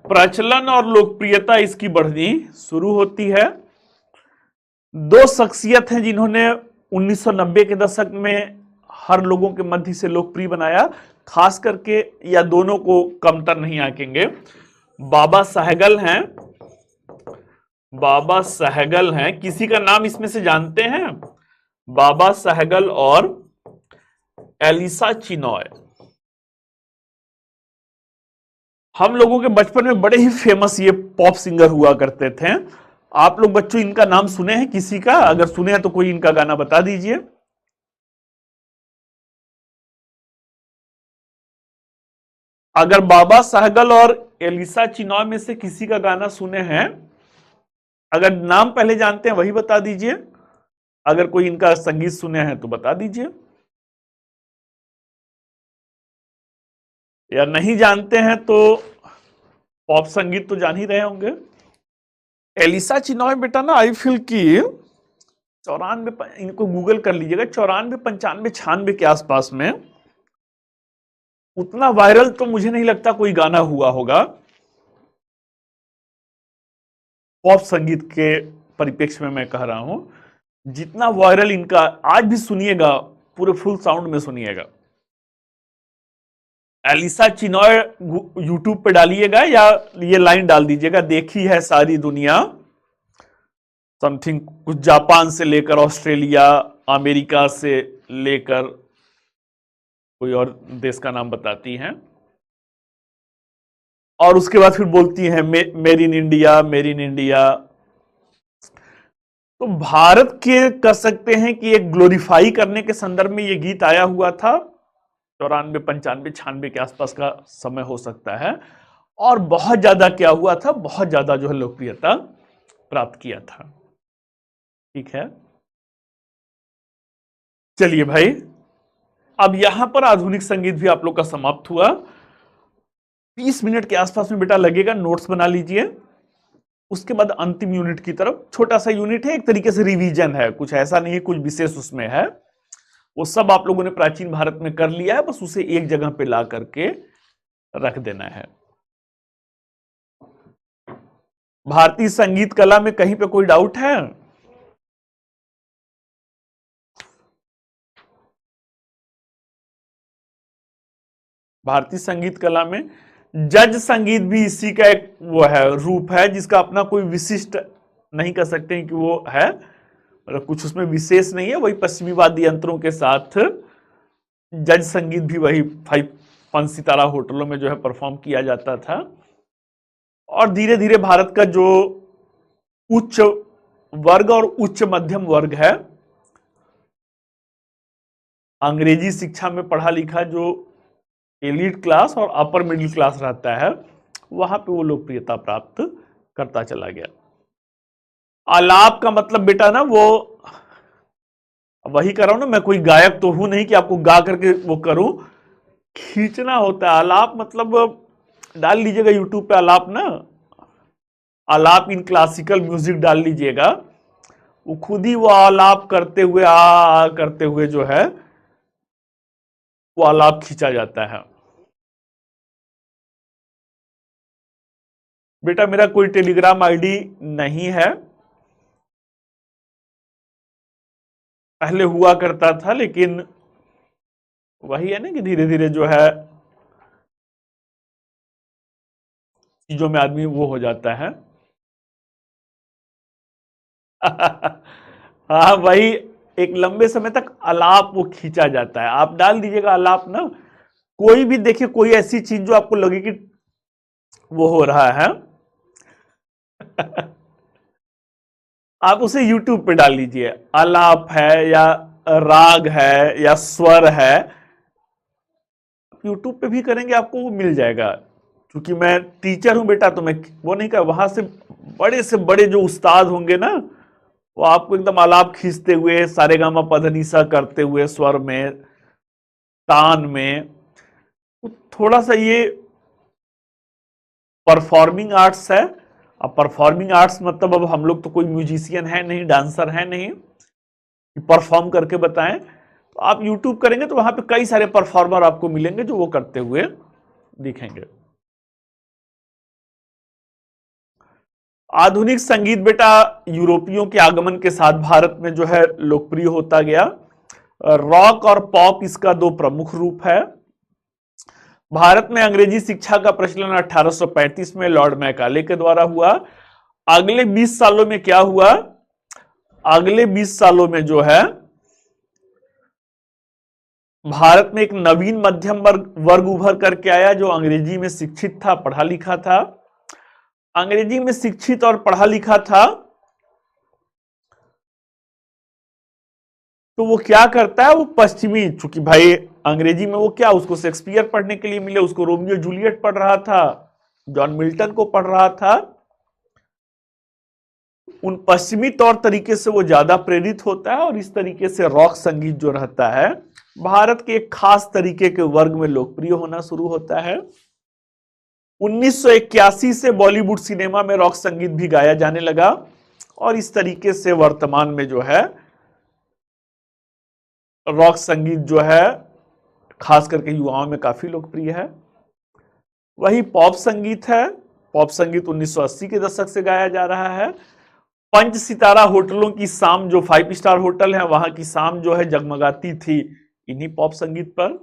A: प्रचलन और लोकप्रियता इसकी बढ़नी शुरू होती है। दो शख्सियत हैं जिन्होंने 1990 के दशक में हर लोगों के मध्य से लोकप्रिय बनाया, खास करके, या दोनों को कमतर नहीं आंकेंगे। बाबा सहगल हैं, किसी का नाम इसमें से जानते हैं, बाबा सहगल और एलिसा चिनॉय। हम लोगों के बचपन में बड़े ही फेमस ये पॉप सिंगर हुआ करते थे। आप लोग बच्चों इनका नाम सुने हैं किसी का? अगर सुने हैं तो कोई इनका गाना बता दीजिए। अगर बाबा सहगल और एलिसा चिनॉय में से किसी का गाना सुने हैं, अगर नाम पहले जानते हैं वही बता दीजिए, अगर कोई इनका संगीत सुने हैं तो बता दीजिए, या नहीं जानते हैं तो पॉप संगीत तो जान ही रहे होंगे। एलिसा चिनॉय बेटा ना, आई फील की 94, इनको गूगल कर लीजिएगा, 94, 95, 96 के आसपास में, उतना वायरल तो मुझे नहीं लगता कोई गाना हुआ होगा पॉप संगीत के परिप्रेक्ष्य में। मैं कह रहा हूं जितना वायरल इनका, आज भी सुनिएगा, पूरे फुल साउंड में सुनिएगा। एलिसा चिनॉय यूट्यूब पे डालिएगा या ये लाइन डाल दीजिएगा, देखी है सारी दुनिया, समथिंग, कुछ जापान से लेकर ऑस्ट्रेलिया, अमेरिका से लेकर कोई और देश का नाम बताती हैं, और उसके बाद फिर बोलती हैं made in India, made in India. तो भारत के कह सकते हैं कि एक ग्लोरीफाई करने के संदर्भ में ये गीत आया हुआ था, 94, 95, 96 के आसपास का समय हो सकता है। और बहुत ज्यादा क्या हुआ था, बहुत ज्यादा जो है लोकप्रियता प्राप्त किया था। ठीक है, चलिए भाई, अब यहां पर आधुनिक संगीत भी आप लोग का समाप्त हुआ। 20 मिनट के आसपास में बेटा लगेगा, नोट्स बना लीजिए। उसके बाद अंतिम यूनिट की तरफ, छोटा सा यूनिट है, एक तरीके से रिवीजन है, कुछ ऐसा नहीं है कुछ विशेष उसमें है, वो सब आप लोगों ने प्राचीन भारत में कर लिया है, बस उसे एक जगह पे ला करके रख देना है। भारतीय संगीत कला में कहीं पे कोई डाउट है? भारतीय संगीत कला में जज संगीत भी इसी का एक वो है, रूप है, जिसका अपना कोई विशिष्ट नहीं कह सकते हैं कि वो है, मतलब कुछ उसमें विशेष नहीं है, वही पश्चिमी वाद्य यंत्रों के साथ जज संगीत भी वही 5 सितारा होटलों में जो है परफॉर्म किया जाता था। और धीरे धीरे भारत का जो उच्च वर्ग और उच्च मध्यम वर्ग है, अंग्रेजी शिक्षा में पढ़ा लिखा जो एलीट क्लास और अपर मिडिल क्लास रहता है, वहां पे वो लोकप्रियता प्राप्त करता चला गया। आलाप का मतलब बेटा ना वो वही कर रहा हूं ना, मैं कोई गायक तो हूं नहीं कि आपको गा करके वो करूं, खींचना होता है। आलाप मतलब डाल लीजिएगा यूट्यूब पे आलाप ना, आलाप इन क्लासिकल म्यूजिक डाल लीजिएगा, वो खुद ही वो आलाप करते हुए करते हुए जो है वो आलाप खींचा जाता है। बेटा मेरा कोई टेलीग्राम आईडी नहीं है, पहले हुआ करता था, लेकिन वही है ना कि धीरे धीरे जो है चीजों में आदमी वो हो जाता है। हाँ वही, एक लंबे समय तक आलाप वो खींचा जाता है, आप डाल दीजिएगा आलाप ना, कोई भी देखिए, कोई ऐसी चीज जो आपको लगे कि वो हो रहा है आप उसे YouTube पे डाल लीजिए, आलाप है या राग है या स्वर है, YouTube पे भी करेंगे आपको वो मिल जाएगा। क्योंकि मैं टीचर हूं बेटा, तो मैं वो नहीं कर, वहां से बड़े जो उस्ताद होंगे ना, वो आपको एकदम आलाप खींचते हुए सारेगामा पधनिसा करते हुए स्वर में, तान में, तो थोड़ा सा ये परफॉर्मिंग आर्ट्स है। अब परफॉर्मिंग आर्ट्स मतलब अब हम लोग तो कोई म्यूजिशियन है नहीं, डांसर है नहीं कि परफॉर्म करके बताएं, तो आप यूट्यूब करेंगे तो वहां पे कई सारे परफॉर्मर आपको मिलेंगे जो वो करते हुए दिखेंगे। आधुनिक संगीत बेटा यूरोपियों के आगमन के साथ भारत में जो है लोकप्रिय होता गया। रॉक और पॉप इसका दो प्रमुख रूप है। भारत में अंग्रेजी शिक्षा का प्रचलन 1835 में लॉर्ड मैकाले के द्वारा हुआ। अगले 20 सालों में क्या हुआ, अगले 20 सालों में जो है भारत में एक नवीन मध्यम वर्ग उभर करके आया, जो अंग्रेजी में शिक्षित था, पढ़ा लिखा था। अंग्रेजी में शिक्षित और पढ़ा लिखा था, तो वो क्या करता है, वो पश्चिमी, चूंकि भाई अंग्रेजी में वो क्या, उसको शेक्सपियर पढ़ने के लिए मिले, उसको रोमियो जूलियट पढ़ रहा था, जॉन मिल्टन को पढ़ रहा था, उन पश्चिमी तौर तरीके से वो ज्यादा प्रेरित होता है, और इस तरीके से रॉक संगीत जो रहता है भारत के एक खास तरीके के वर्ग में लोकप्रिय होना शुरू होता है। 1981 से बॉलीवुड सिनेमा में रॉक संगीत भी गाया जाने लगा, और इस तरीके से वर्तमान में जो है रॉक संगीत जो है खास करके युवाओं में काफी लोकप्रिय है। वही पॉप संगीत है, पॉप संगीत 1980 के दशक से गाया जा रहा है। 5 सितारा होटलों की शाम, जो 5 स्टार होटल है, वहां की शाम जो है जगमगाती थी इन्हीं पॉप संगीत पर।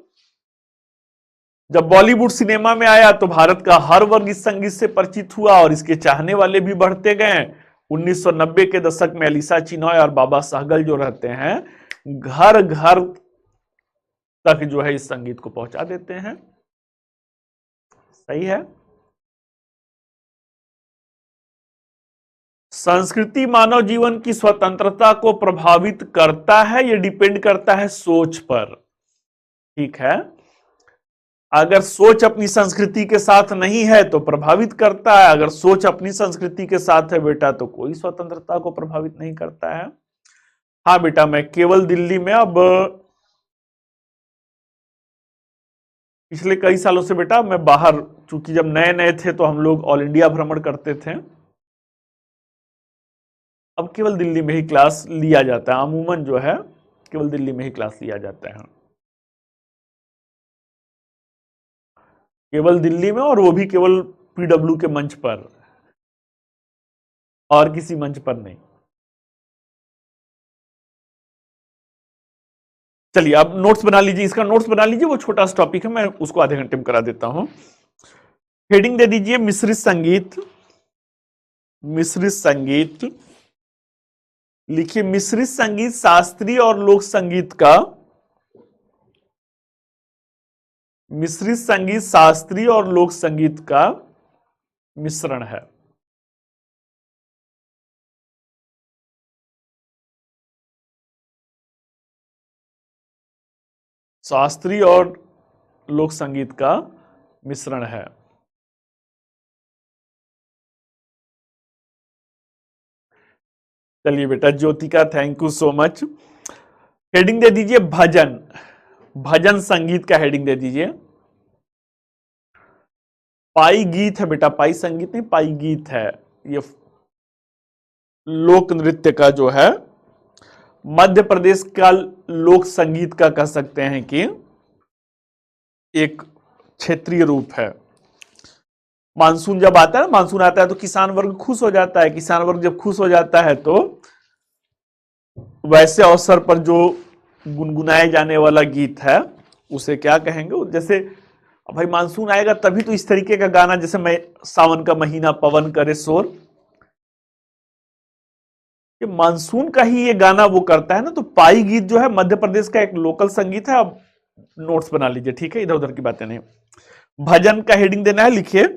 A: जब बॉलीवुड सिनेमा में आया तो भारत का हर वर्ग इस संगीत से परिचित हुआ, और इसके चाहने वाले भी बढ़ते गए। 1990 के दशक में अलीसा चिनॉय और बाबा सहगल जो रहते हैं, घर घर तक जो है इस संगीत को पहुंचा देते हैं। सही है। संस्कृति मानव जीवन की स्वतंत्रता को प्रभावित करता है, ये डिपेंड करता है सोच पर। ठीक है, अगर सोच अपनी संस्कृति के साथ नहीं है तो प्रभावित करता है, अगर सोच अपनी संस्कृति के साथ है बेटा तो कोई स्वतंत्रता को प्रभावित नहीं करता है। हाँ बेटा, मैं केवल दिल्ली में अब पिछले कई सालों से बेटा मैं बाहर, चूंकि जब नए नए थे तो हम लोग ऑल इंडिया भ्रमण करते थे, अब केवल दिल्ली में ही क्लास लिया जाता है, अमूमन जो है केवल दिल्ली में ही क्लास लिया जाता है, केवल दिल्ली में, और वो भी केवल पीडब्ल्यू के मंच पर, और किसी मंच पर नहीं। चलिए आप नोट्स बना लीजिए, इसका नोट्स बना लीजिए, वो छोटा सा टॉपिक है, मैं उसको आधे घंटे में करा देता हूं। हेडिंग दे दीजिए मिश्रित संगीत। मिश्रित संगीत लिखिए, मिश्रित संगीत शास्त्रीय और लोक संगीत का, मिश्रित संगीत शास्त्रीय और लोक संगीत का मिश्रण है। शास्त्रीय और लोक संगीत का मिश्रण है। चलिए बेटा, Jyotika thank you so much. Heading दे दीजिए भजन। भजन संगीत का हेडिंग दे दीजिए। पाई गीत है बेटा, पाई संगीत नहीं, पाई गीत है। ये लोक नृत्य का जो है, मध्य प्रदेश का लोक संगीत का कह सकते हैं कि एक क्षेत्रीय रूप है। मानसून जब आता है, मानसून आता है तो किसान वर्ग खुश हो जाता है, किसान वर्ग जब खुश हो जाता है तो वैसे अवसर पर जो गुनगुनाए जाने वाला गीत है उसे क्या कहेंगे? जैसे भाई मानसून आएगा तभी तो इस तरीके का गाना, जैसे मैं सावन का महीना पवन करे शोर, ये मानसून का ही ये गाना वो करता है ना। तो पाई गीत जो है मध्य प्रदेश का एक लोकल संगीत है। अब नोट्स बना लीजिए, ठीक है, इधर उधर की बातें नहीं। भजन का हेडिंग देना है, लिखिए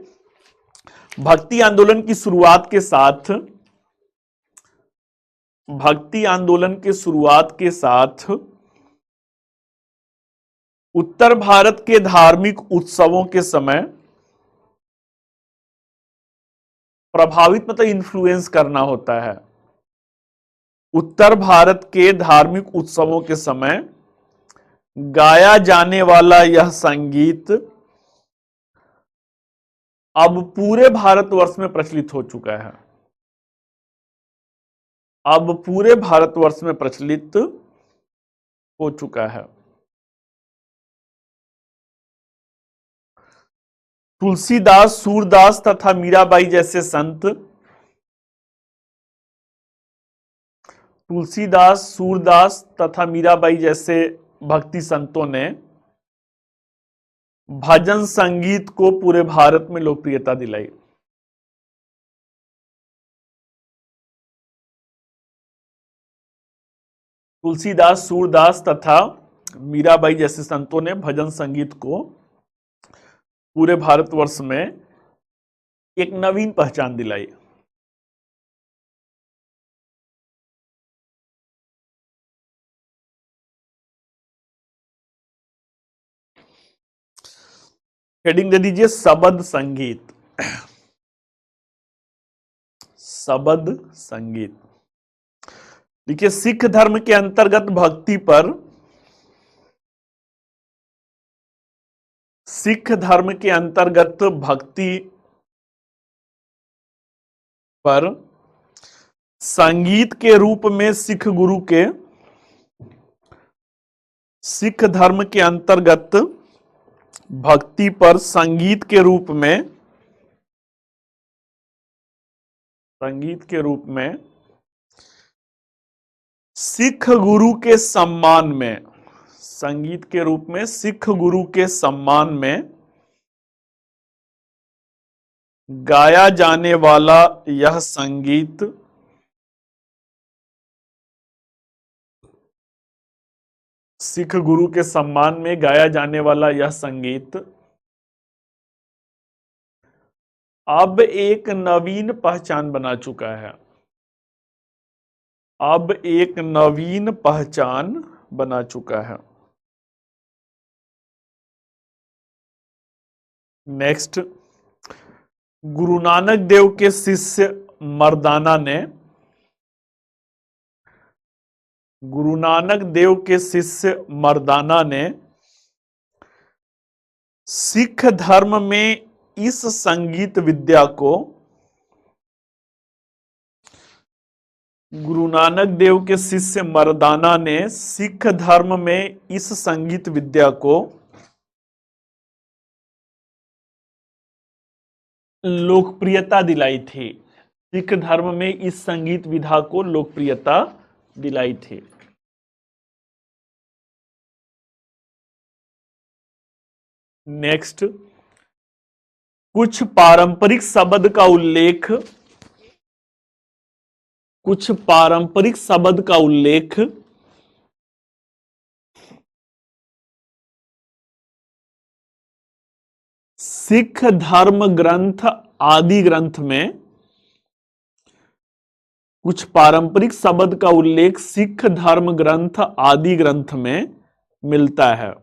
A: भक्ति आंदोलन की शुरुआत के साथ, भक्ति आंदोलन के शुरुआत के साथ उत्तर भारत के धार्मिक उत्सवों के समय प्रभावित, मतलब इन्फ्लुएंस करना होता है। उत्तर भारत के धार्मिक उत्सवों के समय गाया जाने वाला यह संगीत अब पूरे भारतवर्ष में प्रचलित हो चुका है। अब पूरे भारतवर्ष में प्रचलित हो चुका है। तुलसीदास, सूरदास तथा मीराबाई जैसे संत, तुलसीदास, सूरदास तथा मीराबाई जैसे भक्ति संतों ने भजन संगीत को पूरे भारत में लोकप्रियता दिलाई। तुलसीदास, सूरदास तथा मीराबाई जैसे संतों ने भजन संगीत को पूरे भारतवर्ष में एक नवीन पहचान दिलाई। हेडिंग दे दीजिए शबद संगीत। शबद संगीत देखिए, सिख धर्म के अंतर्गत भक्ति पर, सिख धर्म के अंतर्गत भक्ति पर संगीत के रूप में सिख गुरु के, सिख धर्म के अंतर्गत भक्ति पर संगीत के रूप में, संगीत के रूप में सिख गुरु के सम्मान में, संगीत के रूप में सिख गुरु के सम्मान में गाया जाने वाला यह संगीत सिख गुरु के सम्मान में गाया जाने वाला यह संगीत अब एक नवीन पहचान बना चुका है। अब एक नवीन पहचान बना चुका है। नेक्स्ट, गुरु नानक देव के शिष्य मर्दाना ने, गुरु नानक देव के शिष्य मर्दाना ने सिख धर्म में इस संगीत विद्या को, गुरु नानक देव के शिष्य मर्दाना ने सिख धर्म में इस संगीत विद्या को लोकप्रियता दिलाई थी। सिख धर्म में इस संगीत विधा को लोकप्रियता दिलाई थी। नेक्स्ट, कुछ पारंपरिक शब्द का उल्लेख, कुछ पारंपरिक शब्द का उल्लेख सिख धर्म ग्रंथ आदि ग्रंथ में, कुछ पारंपरिक शब्द का उल्लेख सिख धर्म ग्रंथ आदि ग्रंथ में मिलता है।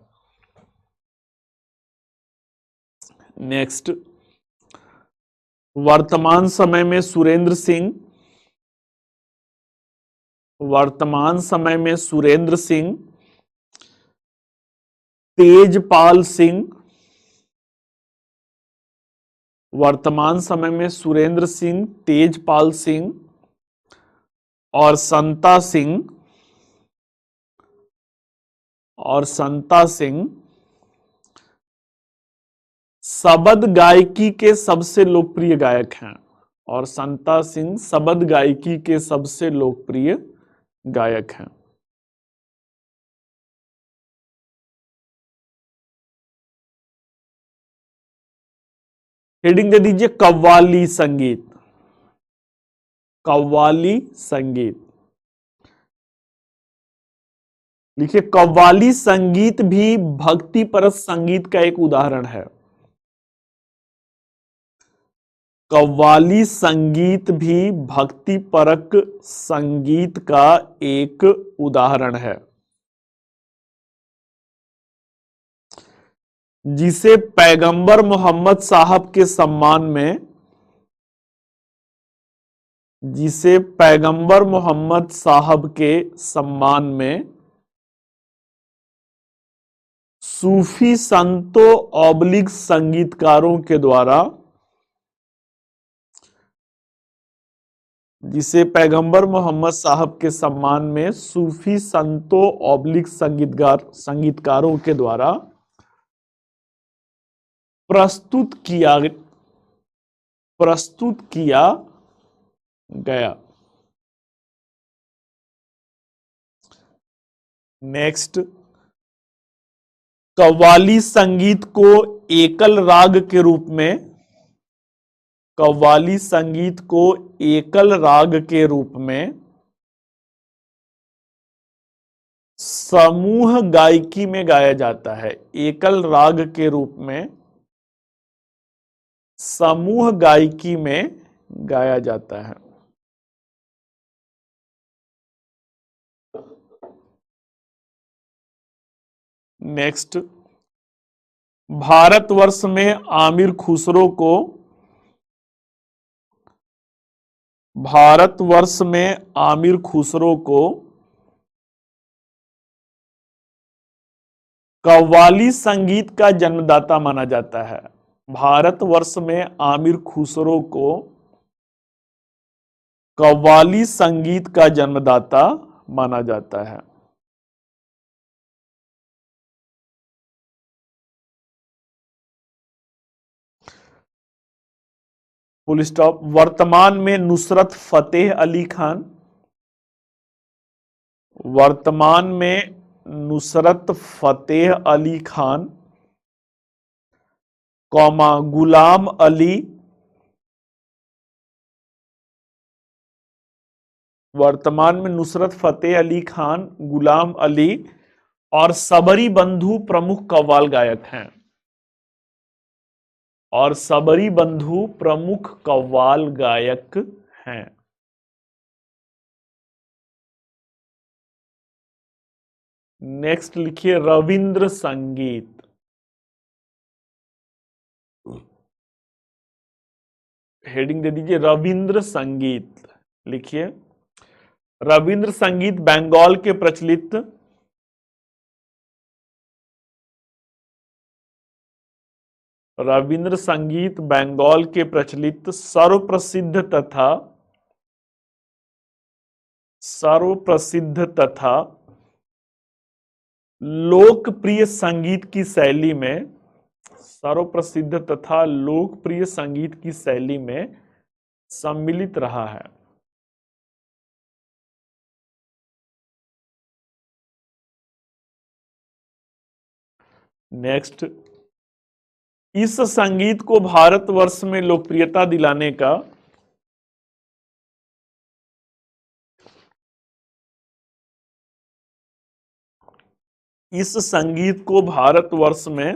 A: नेक्स्ट, वर्तमान समय में सुरेंद्र सिंह, वर्तमान समय में सुरेंद्र सिंह, तेजपाल सिंह, वर्तमान समय में सुरेंद्र सिंह, तेजपाल सिंह और संता सिंह, और संता सिंह शबद गायकी के सबसे लोकप्रिय गायक हैं। और संता सिंह शबद गायकी के सबसे लोकप्रिय गायक हैं। हेडिंग दे दीजिए कव्वाली संगीत, कव्वाली संगीत लिखिए। कव्वाली संगीत भी भक्ति परस संगीत का एक उदाहरण है। कव्वाली संगीत भी भक्ति परक संगीत का एक उदाहरण है, जिसे पैगंबर मोहम्मद साहब के सम्मान में, जिसे पैगंबर मोहम्मद साहब के सम्मान में सूफी संतों ऑब्लिक संगीतकारों के द्वारा, जिसे पैगंबर मोहम्मद साहब के सम्मान में सूफी संतों ऑब्लिक संगीतकारों के द्वारा प्रस्तुत किया गया। नेक्स्ट, कव्वाली संगीत को एकल राग के रूप में, कव्वाली संगीत को एकल राग के रूप में समूह गायकी में गाया जाता है। एकल राग के रूप में समूह गायकी में गाया जाता है। नेक्स्ट, भारतवर्ष में आमिर खुसरो को, भारतवर्ष में आमिर खुसरो को कव्वाली संगीत का जन्मदाता माना जाता है। भारतवर्ष में आमिर खुसरो को कव्वाली संगीत का जन्मदाता माना जाता है। Full stop. वर्तमान में नुसरत फतेह अली खान, वर्तमान में नुसरत फतेह अली खान, कौमा गुलाम अली, वर्तमान में नुसरत फतेह अली खान, गुलाम अली और सबरी बंधु प्रमुख कव्वाल गायक हैं। और सबरी बंधु प्रमुख कव्वाल गायक हैं। नेक्स्ट लिखिए रविंद्र संगीत। हेडिंग दे दीजिए रविंद्र संगीत। लिखिए रविंद्र संगीत बंगाल के प्रचलित रविंद्र संगीत बंगाल के प्रचलित सर्वप्रसिद्ध तथा लोकप्रिय संगीत की शैली में सर्वप्रसिद्ध तथा लोकप्रिय संगीत की शैली में सम्मिलित रहा है। नेक्स्ट, इस संगीत को भारतवर्ष में लोकप्रियता दिलाने का इस संगीत को भारतवर्ष में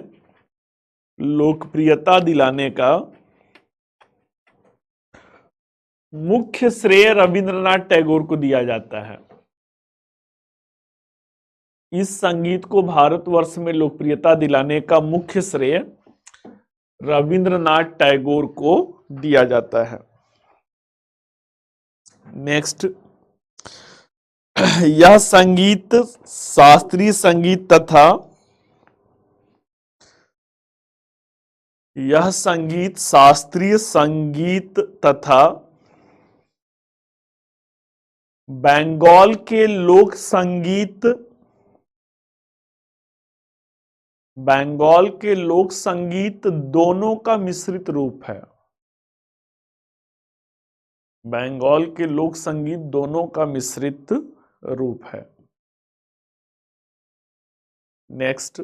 A: लोकप्रियता दिलाने का मुख्य श्रेय रविंद्रनाथ टैगोर को दिया जाता है। इस संगीत को भारतवर्ष में लोकप्रियता दिलाने का मुख्य श्रेय रविंद्रनाथ टैगोर को दिया जाता है। नेक्स्ट, यह संगीत शास्त्रीय संगीत तथा बंगाल के लोक संगीत दोनों का मिश्रित रूप है। बंगाल के लोक संगीत दोनों का मिश्रित रूप है। नेक्स्ट,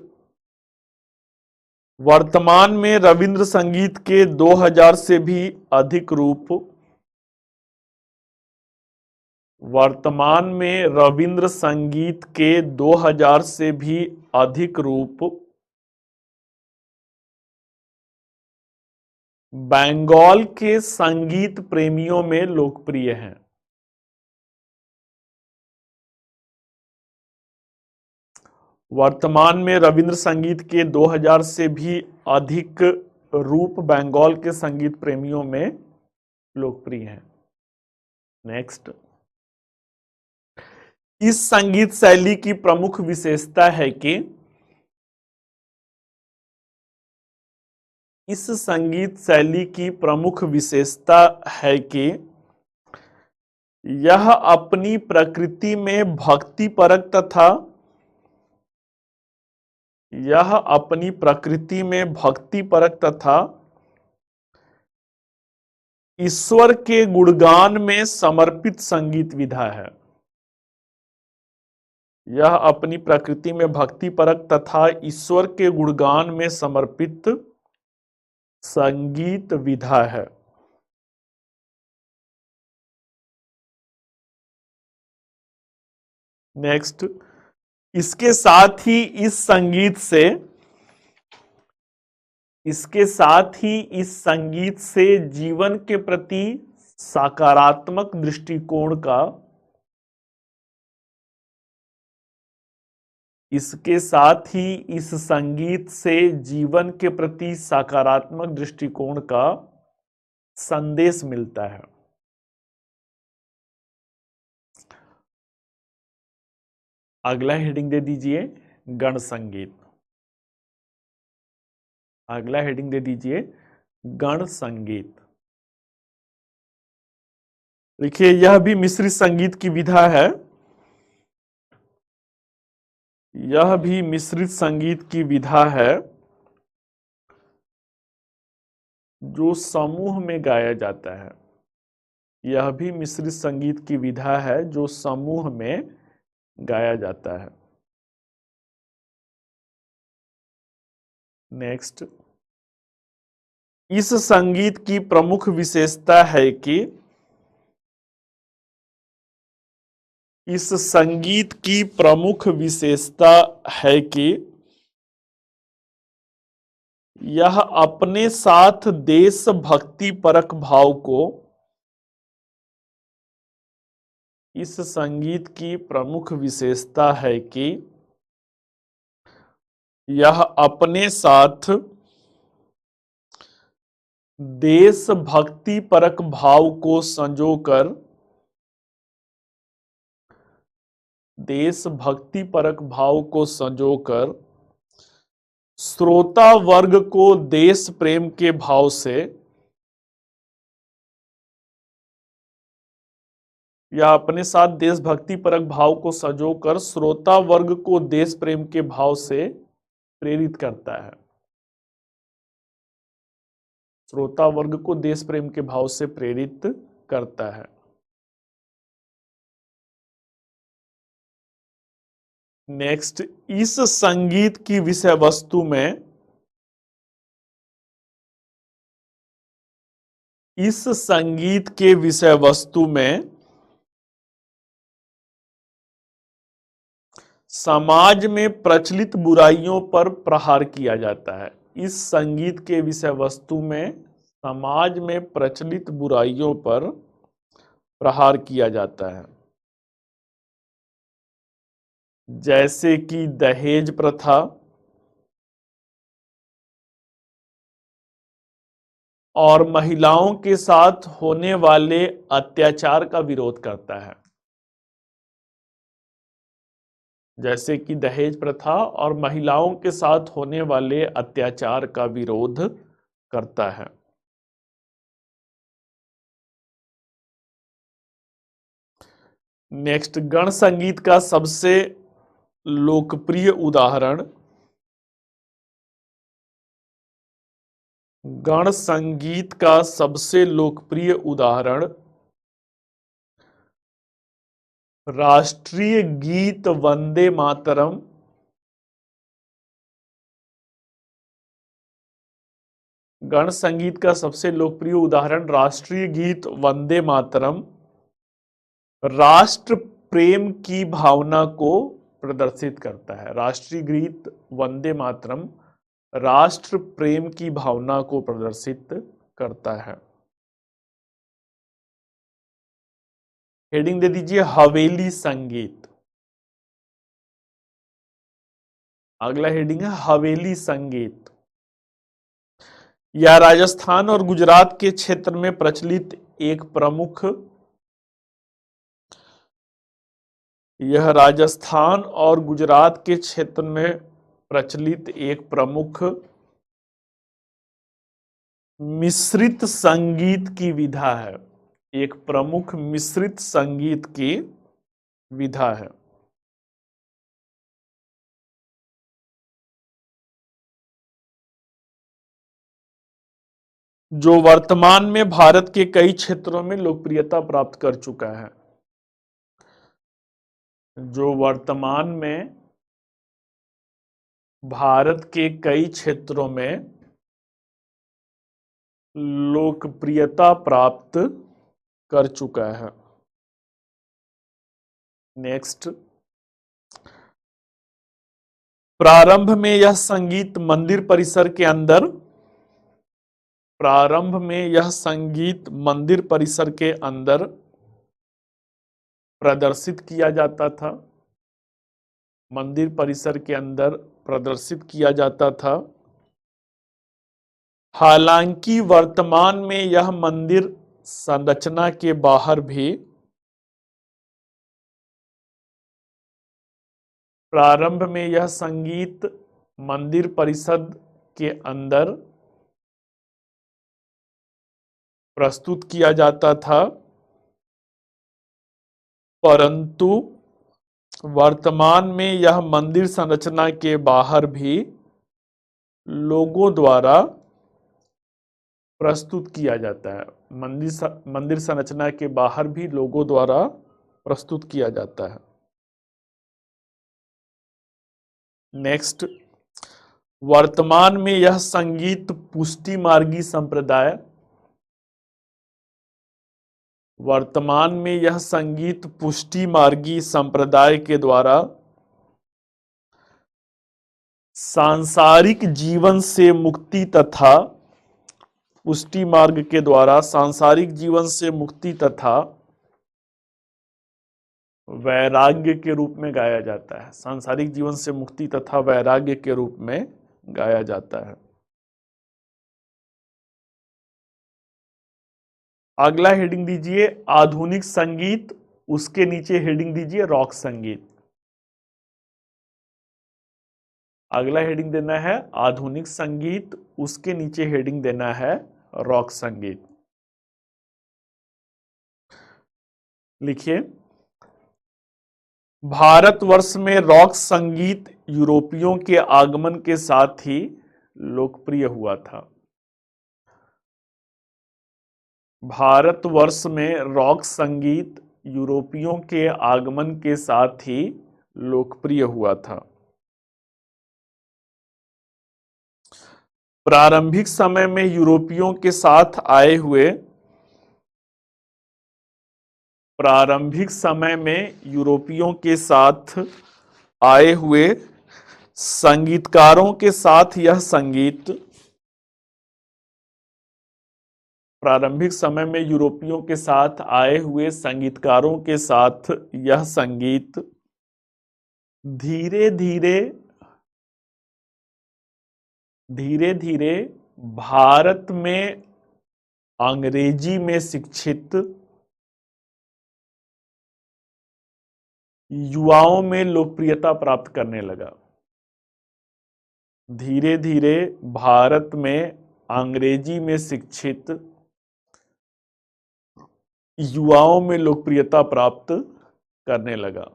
A: वर्तमान में रविंद्र संगीत के 2000 से भी अधिक रूप वर्तमान में रविंद्र संगीत के 2000 से भी अधिक रूप बंगाल के संगीत प्रेमियों में लोकप्रिय हैं। वर्तमान में रविंद्र संगीत के 2000 से भी अधिक रूप बंगाल के संगीत प्रेमियों में लोकप्रिय हैं। नेक्स्ट, इस संगीत शैली की प्रमुख विशेषता है कि यह अपनी प्रकृति में भक्तिपरक तथा ईश्वर के गुणगान में समर्पित संगीत विधा है। यह अपनी प्रकृति में भक्तिपरक तथा ईश्वर के गुणगान में समर्पित संगीत विधा है। नेक्स्ट, इसके साथ ही इस संगीत से जीवन के प्रति सकारात्मक दृष्टिकोण का संदेश मिलता है। अगला हेडिंग दे दीजिए गण संगीत। अगला हेडिंग दे दीजिए गण संगीत। देखिए यह भी मिश्रित संगीत की विधा है। यह भी मिश्रित संगीत की विधा है जो समूह में गाया जाता है। यह भी मिश्रित संगीत की विधा है जो समूह में गाया जाता है। नेक्स्ट, इस संगीत की प्रमुख विशेषता है कि यह अपने साथ देशभक्ति परक भाव को इस संगीत की प्रमुख विशेषता है कि यह अपने साथ देशभक्ति परक भाव को संजोकर देशभक्ति परक भाव को संजोकर श्रोता वर्ग को देश प्रेम के भाव से या अपने साथ देशभक्ति परक भाव को संजोकर श्रोता वर्ग को देश प्रेम के भाव से प्रेरित करता है। श्रोता वर्ग को देश प्रेम के भाव से प्रेरित करता है। नेक्स्ट, इस संगीत की विषय वस्तु में इस संगीत के विषय वस्तु में समाज में प्रचलित बुराइयों पर प्रहार किया जाता है। इस संगीत के विषय वस्तु में समाज में प्रचलित बुराइयों पर प्रहार किया जाता है, जैसे कि दहेज प्रथा और महिलाओं के साथ होने वाले अत्याचार का विरोध करता है। जैसे कि दहेज प्रथा और महिलाओं के साथ होने वाले अत्याचार का विरोध करता है। नेक्स्ट, गण संगीत का सबसे लोकप्रिय उदाहरण गण संगीत का सबसे लोकप्रिय उदाहरण राष्ट्रीय गीत वंदे मातरम गण संगीत का सबसे लोकप्रिय उदाहरण राष्ट्रीय गीत वंदे मातरम राष्ट्र प्रेम की भावना को प्रदर्शित करता है। राष्ट्रीय गीत वंदे मातरम राष्ट्र प्रेम की भावना को प्रदर्शित करता है। हेडिंग दे दीजिए हवेली संगीत। अगला हेडिंग है हवेली संगीत। यह राजस्थान और गुजरात के क्षेत्र में प्रचलित एक प्रमुख यह राजस्थान और गुजरात के क्षेत्र में प्रचलित एक प्रमुख मिश्रित संगीत की विधा है। एक प्रमुख मिश्रित संगीत की विधा है। जो वर्तमान में भारत के कई क्षेत्रों में लोकप्रियता प्राप्त कर चुका है। जो वर्तमान में भारत के कई क्षेत्रों में लोकप्रियता प्राप्त कर चुका है। नेक्स्ट, प्रारंभ में यह संगीत मंदिर परिसर के अंदर प्रदर्शित किया जाता था। मंदिर परिसर के अंदर प्रदर्शित किया जाता था। हालांकि वर्तमान में यह मंदिर संरचना के बाहर भी प्रारंभ में यह संगीत मंदिर परिसर के अंदर प्रस्तुत किया जाता था, परंतु वर्तमान में यह मंदिर संरचना के बाहर भी लोगों द्वारा प्रस्तुत किया जाता है। मंदिर संरचना के बाहर भी लोगों द्वारा प्रस्तुत किया जाता है। नेक्स्ट, वर्तमान में यह संगीत पुष्टि मार्गी संप्रदाय के द्वारा सांसारिक जीवन से मुक्ति तथा वैराग्य के रूप में गाया जाता है। सांसारिक जीवन से मुक्ति तथा वैराग्य के रूप में गाया जाता है। अगला हेडिंग दीजिए आधुनिक संगीत, उसके नीचे हेडिंग दीजिए रॉक संगीत। अगला हेडिंग देना है आधुनिक संगीत, उसके नीचे हेडिंग देना है रॉक संगीत। लिखिए, भारतवर्ष में रॉक संगीत यूरोपियों के आगमन के साथ ही लोकप्रिय हुआ था। भारतवर्ष में रॉक संगीत यूरोपियों के आगमन के साथ ही लोकप्रिय हुआ था। प्रारंभिक समय में यूरोपियों के साथ आए हुए प्रारंभिक समय में यूरोपियों के साथ आए हुए संगीतकारों के साथ यह संगीत प्रारंभिक समय में यूरोपियों के साथ आए हुए संगीतकारों के साथ यह संगीत धीरे धीरे भारत में अंग्रेजी में शिक्षित युवाओं में लोकप्रियता प्राप्त करने लगा। धीरे धीरे भारत में अंग्रेजी में शिक्षित युवाओं में लोकप्रियता प्राप्त करने लगा।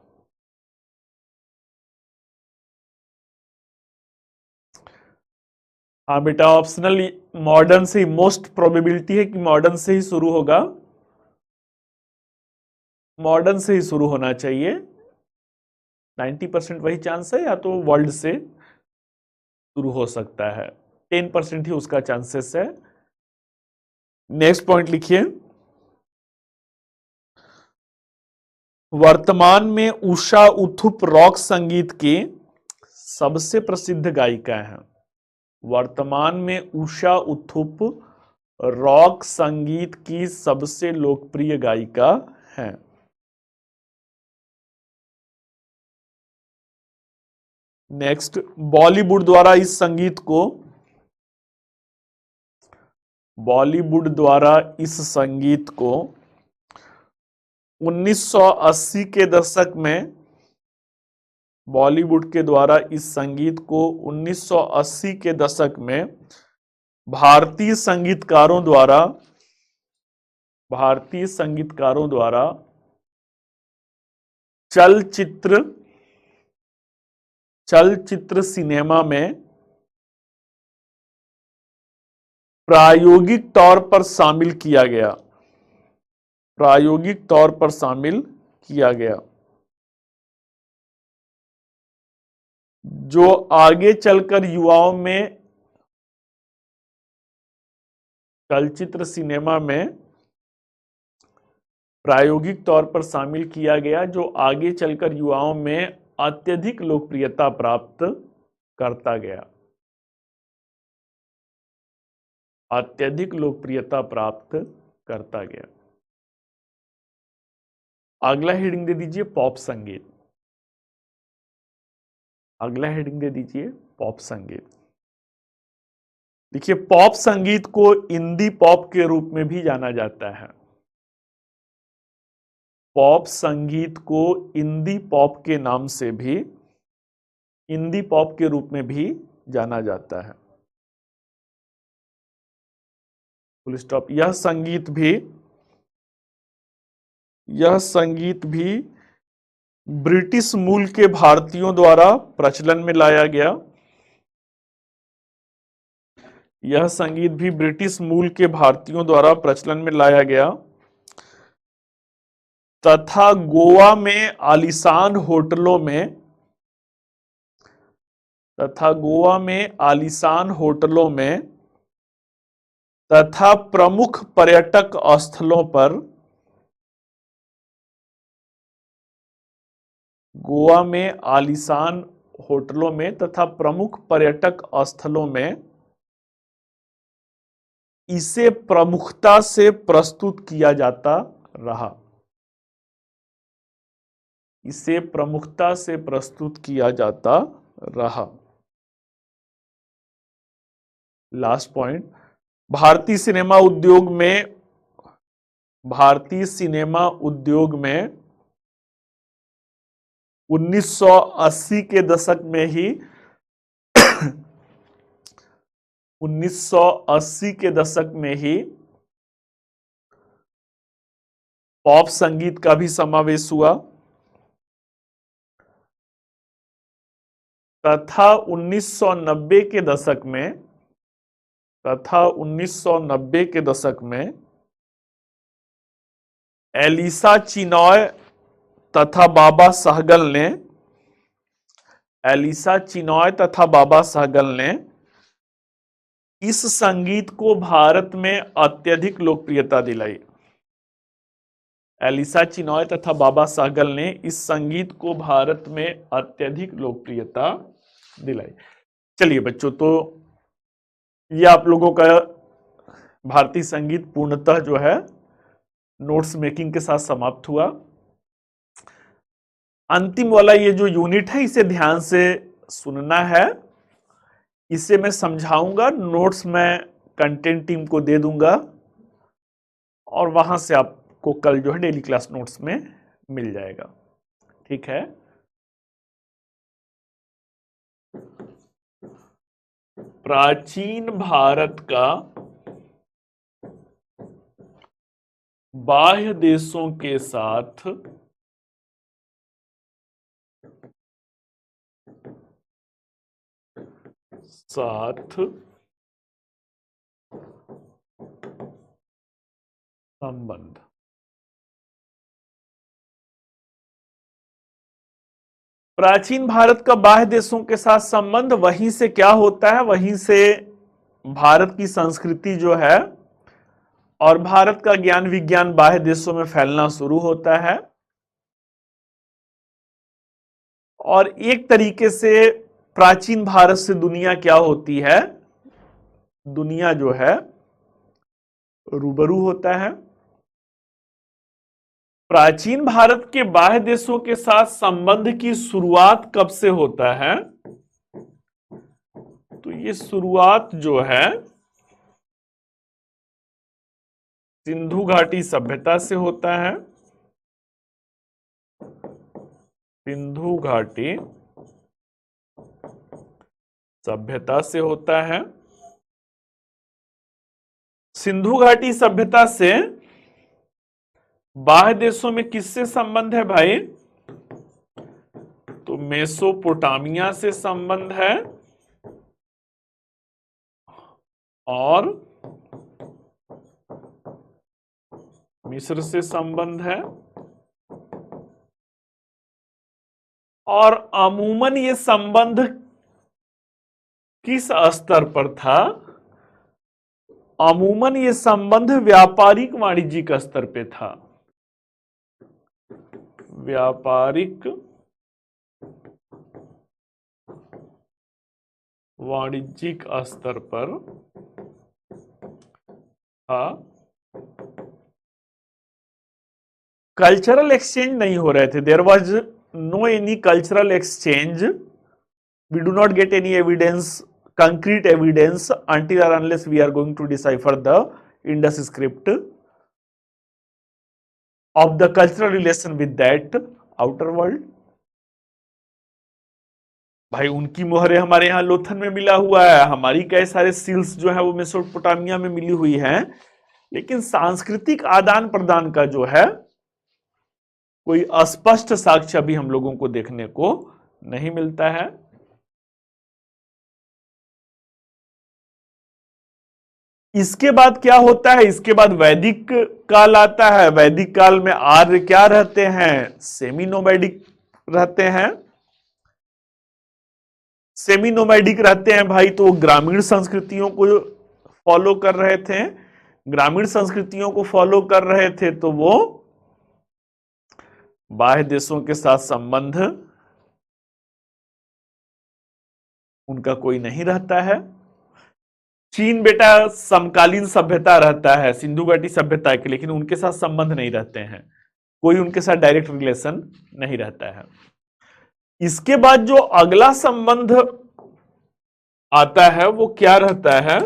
A: हाँ बेटा, ऑप्शनल मॉडर्न से ही, मोस्ट प्रोबेबिलिटी है कि मॉडर्न से ही शुरू होगा, मॉडर्न से ही शुरू होना चाहिए। 90% वही चांस है, या तो वर्ल्ड से शुरू हो सकता है, 10% ही उसका चांसेस है। नेक्स्ट पॉइंट लिखिए, वर्तमान में उषा उथुप रॉक संगीत की सबसे प्रसिद्ध गायिका हैं। वर्तमान में उषा उथुप रॉक संगीत की सबसे लोकप्रिय गायिका हैं। नेक्स्ट, बॉलीवुड द्वारा इस संगीत को 1980 के दशक में बॉलीवुड के द्वारा इस संगीत को 1980 के दशक में भारतीय संगीतकारों द्वारा चलचित्र सिनेमा में प्रायोगिक तौर पर शामिल किया गया, जो आगे चलकर युवाओं में चलचित्र सिनेमा में प्रायोगिक तौर पर शामिल किया गया, जो आगे चलकर युवाओं में अत्यधिक लोकप्रियता प्राप्त करता गया। अगला हेडिंग दे दीजिए पॉप संगीत। देखिए, पॉप संगीत को इंदी पॉप के रूप में भी जाना जाता है। पॉप संगीत को इंदी पॉप के नाम से भी, इंदी पॉप के रूप में भी जाना जाता है। Full stop. यह संगीत भी ब्रिटिश मूल के भारतीयों द्वारा प्रचलन में लाया गया। यह संगीत भी ब्रिटिश मूल के भारतीयों द्वारा प्रचलन में लाया गया तथा गोवा में आलीशान होटलों में तथा प्रमुख पर्यटक स्थलों पर इसे प्रमुखता से प्रस्तुत किया जाता रहा। इसे प्रमुखता से प्रस्तुत किया जाता रहा। लास्ट पॉइंट, भारतीय सिनेमा उद्योग में 1980 के दशक में ही 1980 के दशक में ही पॉप संगीत का भी समावेश हुआ तथा 1990 के दशक में एलिसा चिनॉय तथा बाबा सहगल ने इस संगीत को भारत में अत्यधिक लोकप्रियता दिलाई। एलिसा चिनॉय तथा बाबा सहगल ने इस संगीत को भारत में अत्यधिक लोकप्रियता दिलाई। चलिए बच्चों, तो ये आप लोगों का भारतीय संगीत पूर्णतः जो है नोट्स मेकिंग के साथ समाप्त हुआ। अंतिम वाला ये जो यूनिट है इसे ध्यान से सुनना है, इसे मैं समझाऊंगा, नोट्स मैं कंटेंट टीम को दे दूंगा और वहां से आपको कल जो है डेली क्लास नोट्स में मिल जाएगा। ठीक है, प्राचीन भारत का बाह्य देशों के साथ संबंध। प्राचीन भारत का बाह्य देशों के साथ संबंध, वहीं से क्या होता है, वहीं से भारत की संस्कृति जो है और भारत का ज्ञान विज्ञान बाह्य देशों में फैलना शुरू होता है और एक तरीके से प्राचीन भारत से दुनिया क्या होती है, दुनिया जो है रूबरू होता है। प्राचीन भारत के बाह्य देशों के साथ संबंध की शुरुआत कब से होता है, तो ये शुरुआत जो है सिंधु घाटी सभ्यता से होता है। सिंधु घाटी सभ्यता से होता है। सिंधु घाटी सभ्यता से बाह्य देशों में किससे संबंध है भाई, तो मेसोपोटामिया से संबंध है और मिस्र से संबंध है। और अमूमन ये संबंध किस स्तर पर था, अमूमन ये संबंध व्यापारिक वाणिज्यिक स्तर पे था। व्यापारिक वाणिज्यिक स्तर पर था। कल्चरल एक्सचेंज नहीं हो रहे थे, there was no any cultural exchange, we do not get any evidence, concrete evidence until or unless we are going to decipher the Indus script of the cultural relation with that outer world। भाई उनकी मोहरें हमारे यहाँ लोथन में मिला हुआ है, हमारी कई सारे सील्स जो है वो मेसोपोटामिया में मिली हुई हैं, लेकिन सांस्कृतिक आदान प्रदान का जो है कोई स्पष्ट साक्ष्य अभी हम लोगों को देखने को नहीं मिलता है। इसके बाद क्या होता है, इसके बाद वैदिक काल आता है। वैदिक काल में आर्य क्या रहते हैं, सेमी नोमैडिक रहते हैं। सेमी नोमैडिक रहते हैं भाई, तो ग्रामीण संस्कृतियों को फॉलो कर रहे थे। ग्रामीण संस्कृतियों को फॉलो कर रहे थे तो वो बाह्य देशों के साथ संबंध उनका कोई नहीं रहता है। चीन बेटा समकालीन सभ्यता रहता है सिंधु घाटी सभ्यता के, लेकिन उनके साथ संबंध नहीं रहते हैं। कोई उनके साथ डायरेक्ट रिलेशन नहीं रहता है। इसके बाद जो अगला संबंध आता है वो क्या रहता है,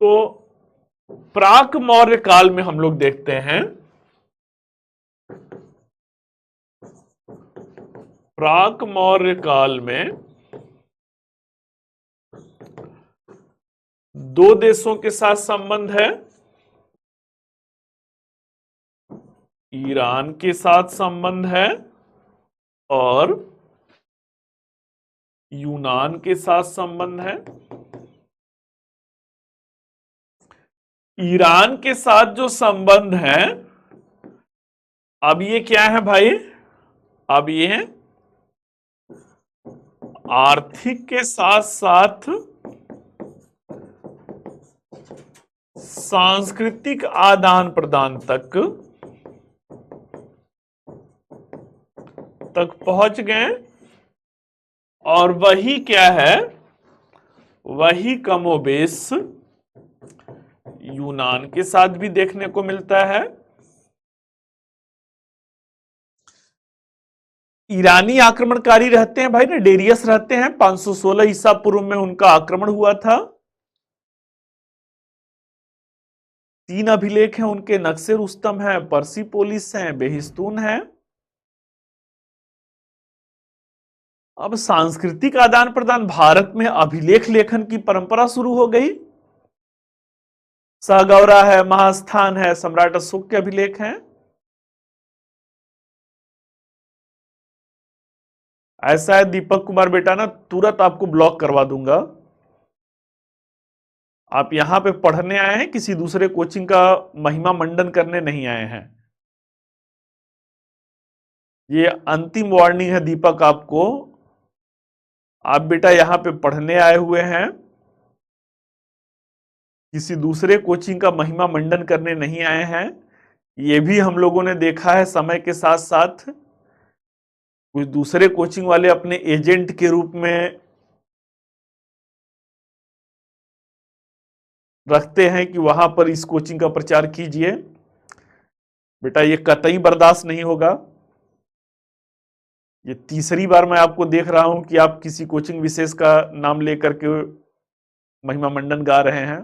A: तो प्राक मौर्य काल में हम लोग देखते हैं, प्राक मौर्य काल में दो देशों के साथ संबंध है, ईरान के साथ संबंध है और यूनान के साथ संबंध है। ईरान के साथ जो संबंध है, अब ये क्या है भाई, अब ये आर्थिक के साथ साथ सांस्कृतिक आदान प्रदान तक पहुंच गए, और वही क्या है, वही कमोबेश यूनान के साथ भी देखने को मिलता है। ईरानी आक्रमणकारी रहते हैं भाई ना, डेरियस रहते हैं, 516 ईसा पूर्व में उनका आक्रमण हुआ था। 3 अभिलेख हैं उनके, नक्शे रुस्तम है, पर्सिपोलिस है, बेहिस्तून है। अब सांस्कृतिक आदान प्रदान, भारत में अभिलेख लेखन की परंपरा शुरू हो गई। सागौरा है, महास्थान है, सम्राट अशोक के अभिलेख हैं। ऐसा है दीपक कुमार बेटा ना, तुरंत आपको ब्लॉक करवा दूंगा। आप यहां पे पढ़ने आए हैं, किसी दूसरे कोचिंग का महिमा मंडन करने नहीं आए हैं। ये अंतिम वार्निंग है दीपक आपको। आप बेटा यहां पे पढ़ने आए हुए हैं, किसी दूसरे कोचिंग का महिमा मंडन करने नहीं आए हैं। ये भी हम लोगों ने देखा है समय के साथ साथ, कुछ दूसरे कोचिंग वाले अपने एजेंट के रूप में रखते हैं कि वहां पर इस कोचिंग का प्रचार कीजिए। बेटा ये कतई बर्दाश्त नहीं होगा। ये तीसरी बार मैं आपको देख रहा हूं कि आप किसी कोचिंग विशेष का नाम लेकर के महिमा मंडन गा रहे हैं।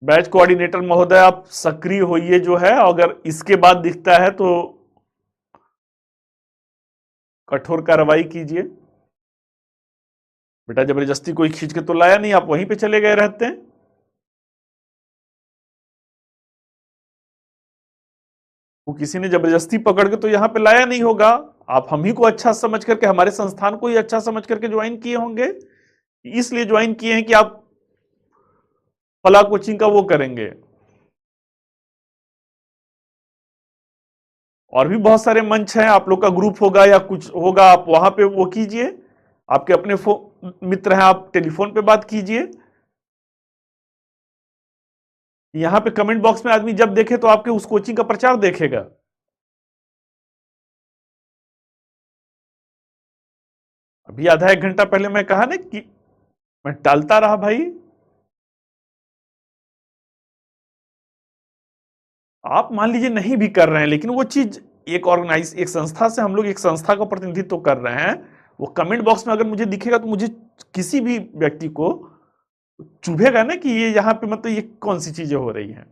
A: बैच कोऑर्डिनेटर महोदय आप सक्रिय होइए जो है, अगर इसके बाद दिखता है तो कठोर कार्रवाई कीजिए। बेटा जबरदस्ती कोई खींच के तो लाया नहीं, आप वहीं पे चले गए रहते हैं। वो किसी ने जबरदस्ती पकड़ के तो यहां पे लाया नहीं होगा। आप हम ही को अच्छा समझ करके, हमारे संस्थान को ही अच्छा समझ करके ज्वाइन किए होंगे, इसलिए ज्वाइन किए हैं कि आप फला कोचिंग का वो करेंगे। और भी बहुत सारे मंच हैं, आप लोग का ग्रुप होगा या कुछ होगा, आप वहां पे वो कीजिए। आपके अपने मित्र हैं, आप टेलीफोन पे बात कीजिए। यहां पे कमेंट बॉक्स में आदमी जब देखे तो आपके उस कोचिंग का प्रचार देखेगा। अभी आधा एक घंटा पहले मैं कहा ना कि मैं टालता रहा भाई। आप मान लीजिए नहीं भी कर रहे हैं, लेकिन वो चीज एक ऑर्गेनाइज, एक संस्था से हम लोग एक संस्था का प्रतिनिधित्व कर रहे हैं, वो कमेंट बॉक्स में अगर मुझे दिखेगा तो मुझे किसी भी व्यक्ति को चुभेगा ना कि ये यहाँ पे मतलब ये कौन सी चीजें हो रही हैं।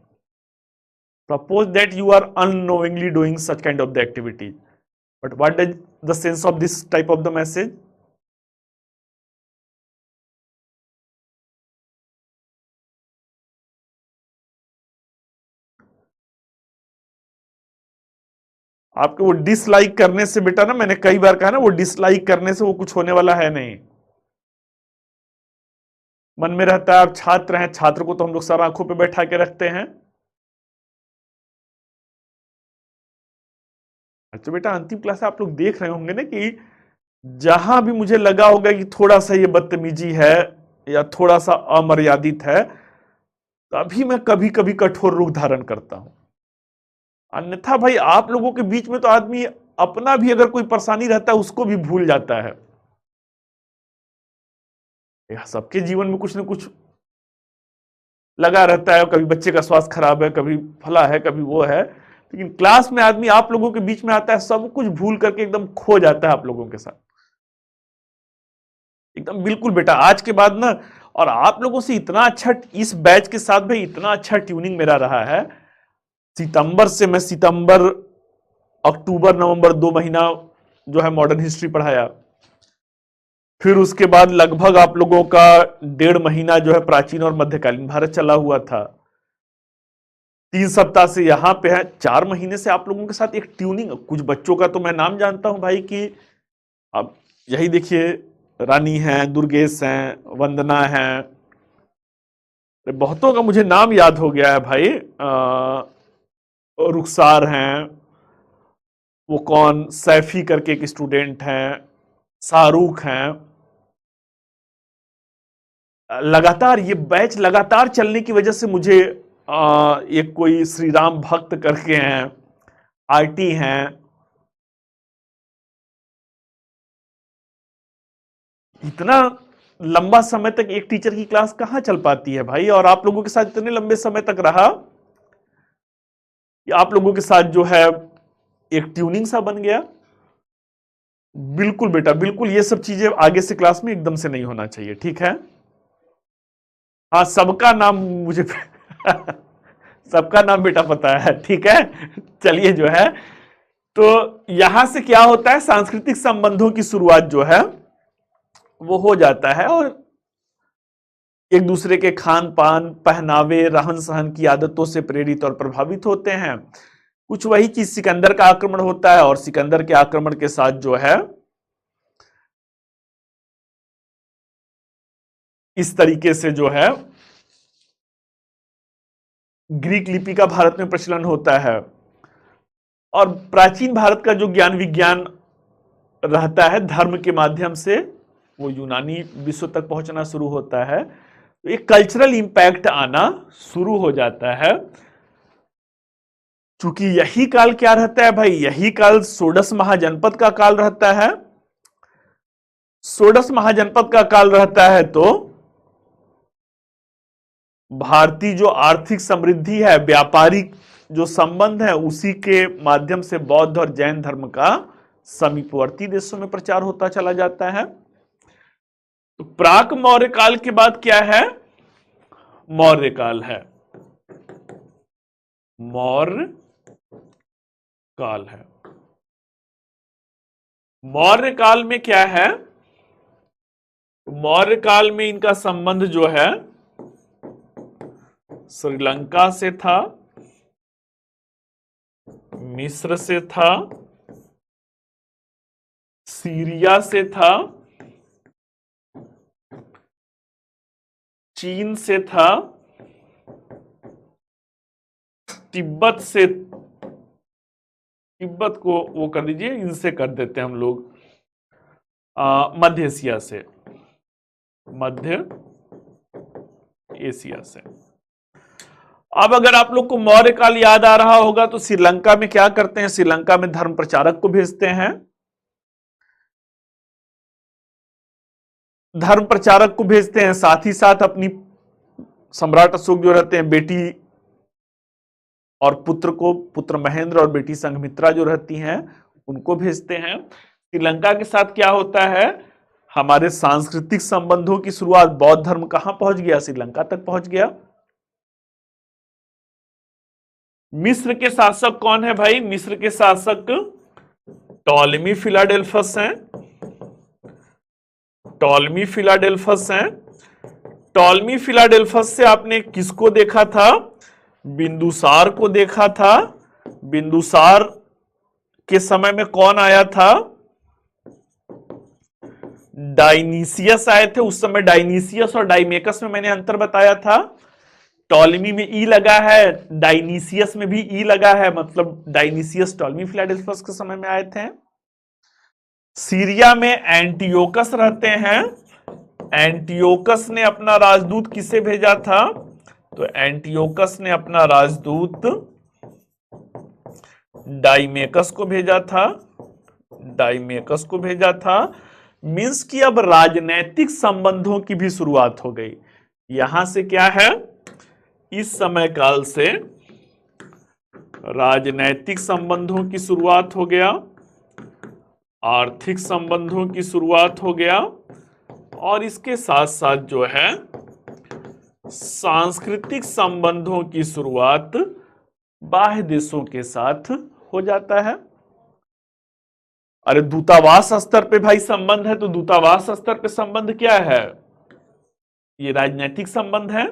A: Suppose that you are unknowingly doing such kind of the activities, but what is the sense of this type of the message. आपको वो डिसलाइक करने से बेटा ना, मैंने कई बार कहा ना, वो डिसलाइक करने से वो कुछ होने वाला है नहीं। मन में रहता है आप छात्र हैं, छात्र को तो हम लोग सर आंखों पे बैठा के रखते हैं। अच्छा बेटा अंतिम क्लास आप लोग देख रहे होंगे ना कि जहां भी मुझे लगा होगा कि थोड़ा सा ये बदतमीजी है या थोड़ा सा अमर्यादित है, तभी मैं कभी कभी कठोर रूप धारण करता हूं। अन्यथा भाई आप लोगों के बीच में तो आदमी अपना भी अगर कोई परेशानी रहता है उसको भी भूल जाता है। यह सबके जीवन में कुछ ना कुछ लगा रहता है, कभी बच्चे का स्वास्थ्य खराब है, कभी फला है, कभी वो है, लेकिन क्लास में आदमी आप लोगों के बीच में आता है, सब कुछ भूल करके एकदम खो जाता है आप लोगों के साथ एकदम। बिल्कुल बेटा, आज के बाद ना, और आप लोगों से इतना अच्छा इस बैच के साथ भाई इतना अच्छा ट्यूनिंग मेरा रहा है। सितंबर से मैं सितंबर अक्टूबर नवंबर 2 महीना जो है मॉडर्न हिस्ट्री पढ़ाया, फिर उसके बाद लगभग आप लोगों का 1.5 महीना जो है प्राचीन और मध्यकालीन भारत चला हुआ था। 3 सप्ताह से यहां पे है, 4 महीने से आप लोगों के साथ एक ट्यूनिंग। कुछ बच्चों का तो मैं नाम जानता हूं भाई कि अब यही देखिए, रानी हैं, दुर्गेश हैं, वंदना हैं, बहुतों का मुझे नाम याद हो गया है भाई। रुखसार हैं, वो कौन सैफी करके एक स्टूडेंट हैं, शाहरुख हैं। लगातार ये बैच लगातार चलने की वजह से मुझे एक कोई श्री राम भक्त करके हैं, आरटी हैं, इतना लंबा समय तक एक टीचर की क्लास कहां चल पाती है भाई। और आप लोगों के साथ इतने लंबे समय तक रहा कि आप लोगों के साथ जो है एक ट्यूनिंग सा बन गया। बिल्कुल बेटा, बिल्कुल, ये सब चीजें आगे से क्लास में एकदम से नहीं होना चाहिए, ठीक है। हाँ, सबका नाम मुझे सबका नाम बेटा पता है, ठीक है। चलिए जो है, तो यहां से क्या होता है, सांस्कृतिक संबंधों की शुरुआत जो है वो हो जाता है, और एक दूसरे के खान पान, पहनावे, रहन सहन की आदतों से प्रेरित और प्रभावित होते हैं। कुछ वही चीज सिकंदर का आक्रमण होता है, और सिकंदर के आक्रमण के साथ जो है इस तरीके से जो है ग्रीक लिपि का भारत में प्रचलन होता है, और प्राचीन भारत का जो ज्ञान विज्ञान रहता है धर्म के माध्यम से वो यूनानी विश्व तक पहुंचना शुरू होता है। तो एक कल्चरल इंपैक्ट आना शुरू हो जाता है। चूंकि यही काल क्या रहता है भाई, यही काल षोडश महाजनपद का काल रहता है। षोडश महाजनपद का काल रहता है, तो भारतीय जो आर्थिक समृद्धि है, व्यापारिक जो संबंध है, उसी के माध्यम से बौद्ध और जैन धर्म का समीपवर्ती देशों में प्रचार होता चला जाता है। तो प्राक मौर्य काल के बाद क्या है, मौर्य काल है। मौर्य काल है। मौर्य काल में क्या है, मौर्य काल में इनका संबंध जो है श्रीलंका से था, मिस्र से था, सीरिया से था, चीन से था, तिब्बत से, तिब्बत को वो कर दीजिए, इनसे कर देते हैं हम लोग, मध्य एशिया से, मध्य एशिया से। अब अगर आप लोग को मौर्य काल याद आ रहा होगा, तो श्रीलंका में क्या करते हैं, श्रीलंका में धर्म प्रचारक को भेजते हैं। धर्म प्रचारक को भेजते हैं, साथ ही साथ अपनी सम्राट अशोक जो रहते हैं बेटी और पुत्र को, पुत्र महेंद्र और बेटी संघमित्रा जो रहती हैं उनको भेजते हैं। श्रीलंका के साथ क्या होता है, हमारे सांस्कृतिक संबंधों की शुरुआत, बौद्ध धर्म कहां पहुंच गया, श्रीलंका तक पहुंच गया। मिस्र के शासक कौन है भाई, मिस्र के शासक टॉलेमी फिलाडेल्फस हैं। टॉलेमी फिलाडेल्फस हैं। टॉलेमी फिलाडेल्फस से आपने किसको देखा था, बिंदुसार को देखा था। बिंदुसार के समय में कौन आया था, डायनीसियस आए थे। उस समय डायनीसियस और डाइमेकस में मैंने अंतर बताया था। टॉलेमी में ई लगा है, डायनीसियस में भी ई लगा है, मतलब डायनीसियस टॉलेमी फिलाडेल्फस के समय में आए थे। सीरिया में एंटियोकस रहते हैं। एंटियोकस ने अपना राजदूत किसे भेजा था, तो एंटियोकस ने अपना राजदूत डाइमेकस को भेजा था। डाइमेकस को भेजा था। मीन्स कि अब राजनैतिक संबंधों की भी शुरुआत हो गई। यहां से क्या है, इस समय काल से राजनैतिक संबंधों की शुरुआत हो गया, आर्थिक संबंधों की शुरुआत हो गया, और इसके साथ साथ जो है सांस्कृतिक संबंधों की शुरुआत बाह्य देशों के साथ हो जाता है। अरे दूतावास स्तर पे भाई संबंध है, तो दूतावास स्तर पे संबंध क्या है, ये राजनीतिक संबंध है।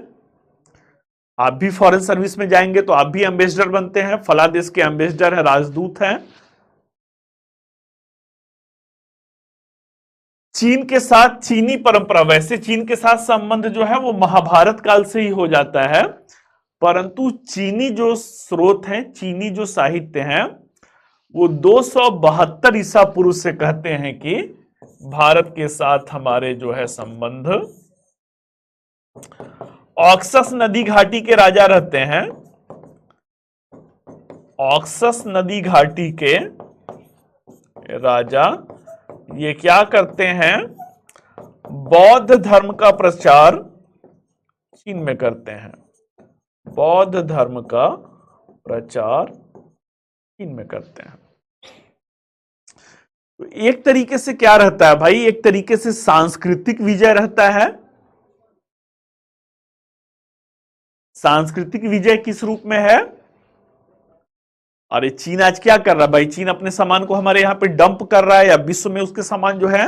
A: आप भी फॉरेन सर्विस में जाएंगे तो आप भी एम्बेसडर बनते हैं, फला देश के एम्बेसडर है, राजदूत हैं। चीन के साथ चीनी परंपरा, वैसे चीन के साथ संबंध जो है वो महाभारत काल से ही हो जाता है, परंतु चीनी जो स्रोत हैं, चीनी जो साहित्य हैं, वो 272 ईसा पूर्व से कहते हैं कि भारत के साथ हमारे जो है संबंध। ऑक्सस नदी घाटी के राजा रहते हैं, ऑक्सस नदी घाटी के राजा ये क्या करते हैं, बौद्ध धर्म का प्रचार चीन में करते हैं, बौद्ध धर्म का प्रचार चीन में करते हैं। तो एक तरीके से क्या रहता है भाई, एक तरीके से सांस्कृतिक विजय रहता है। सांस्कृतिक विजय किस रूप में है, अरे चीन आज क्या कर रहा है भाई, चीन अपने सामान को हमारे यहां पे डंप कर रहा है, या विश्व में उसके सामान जो है,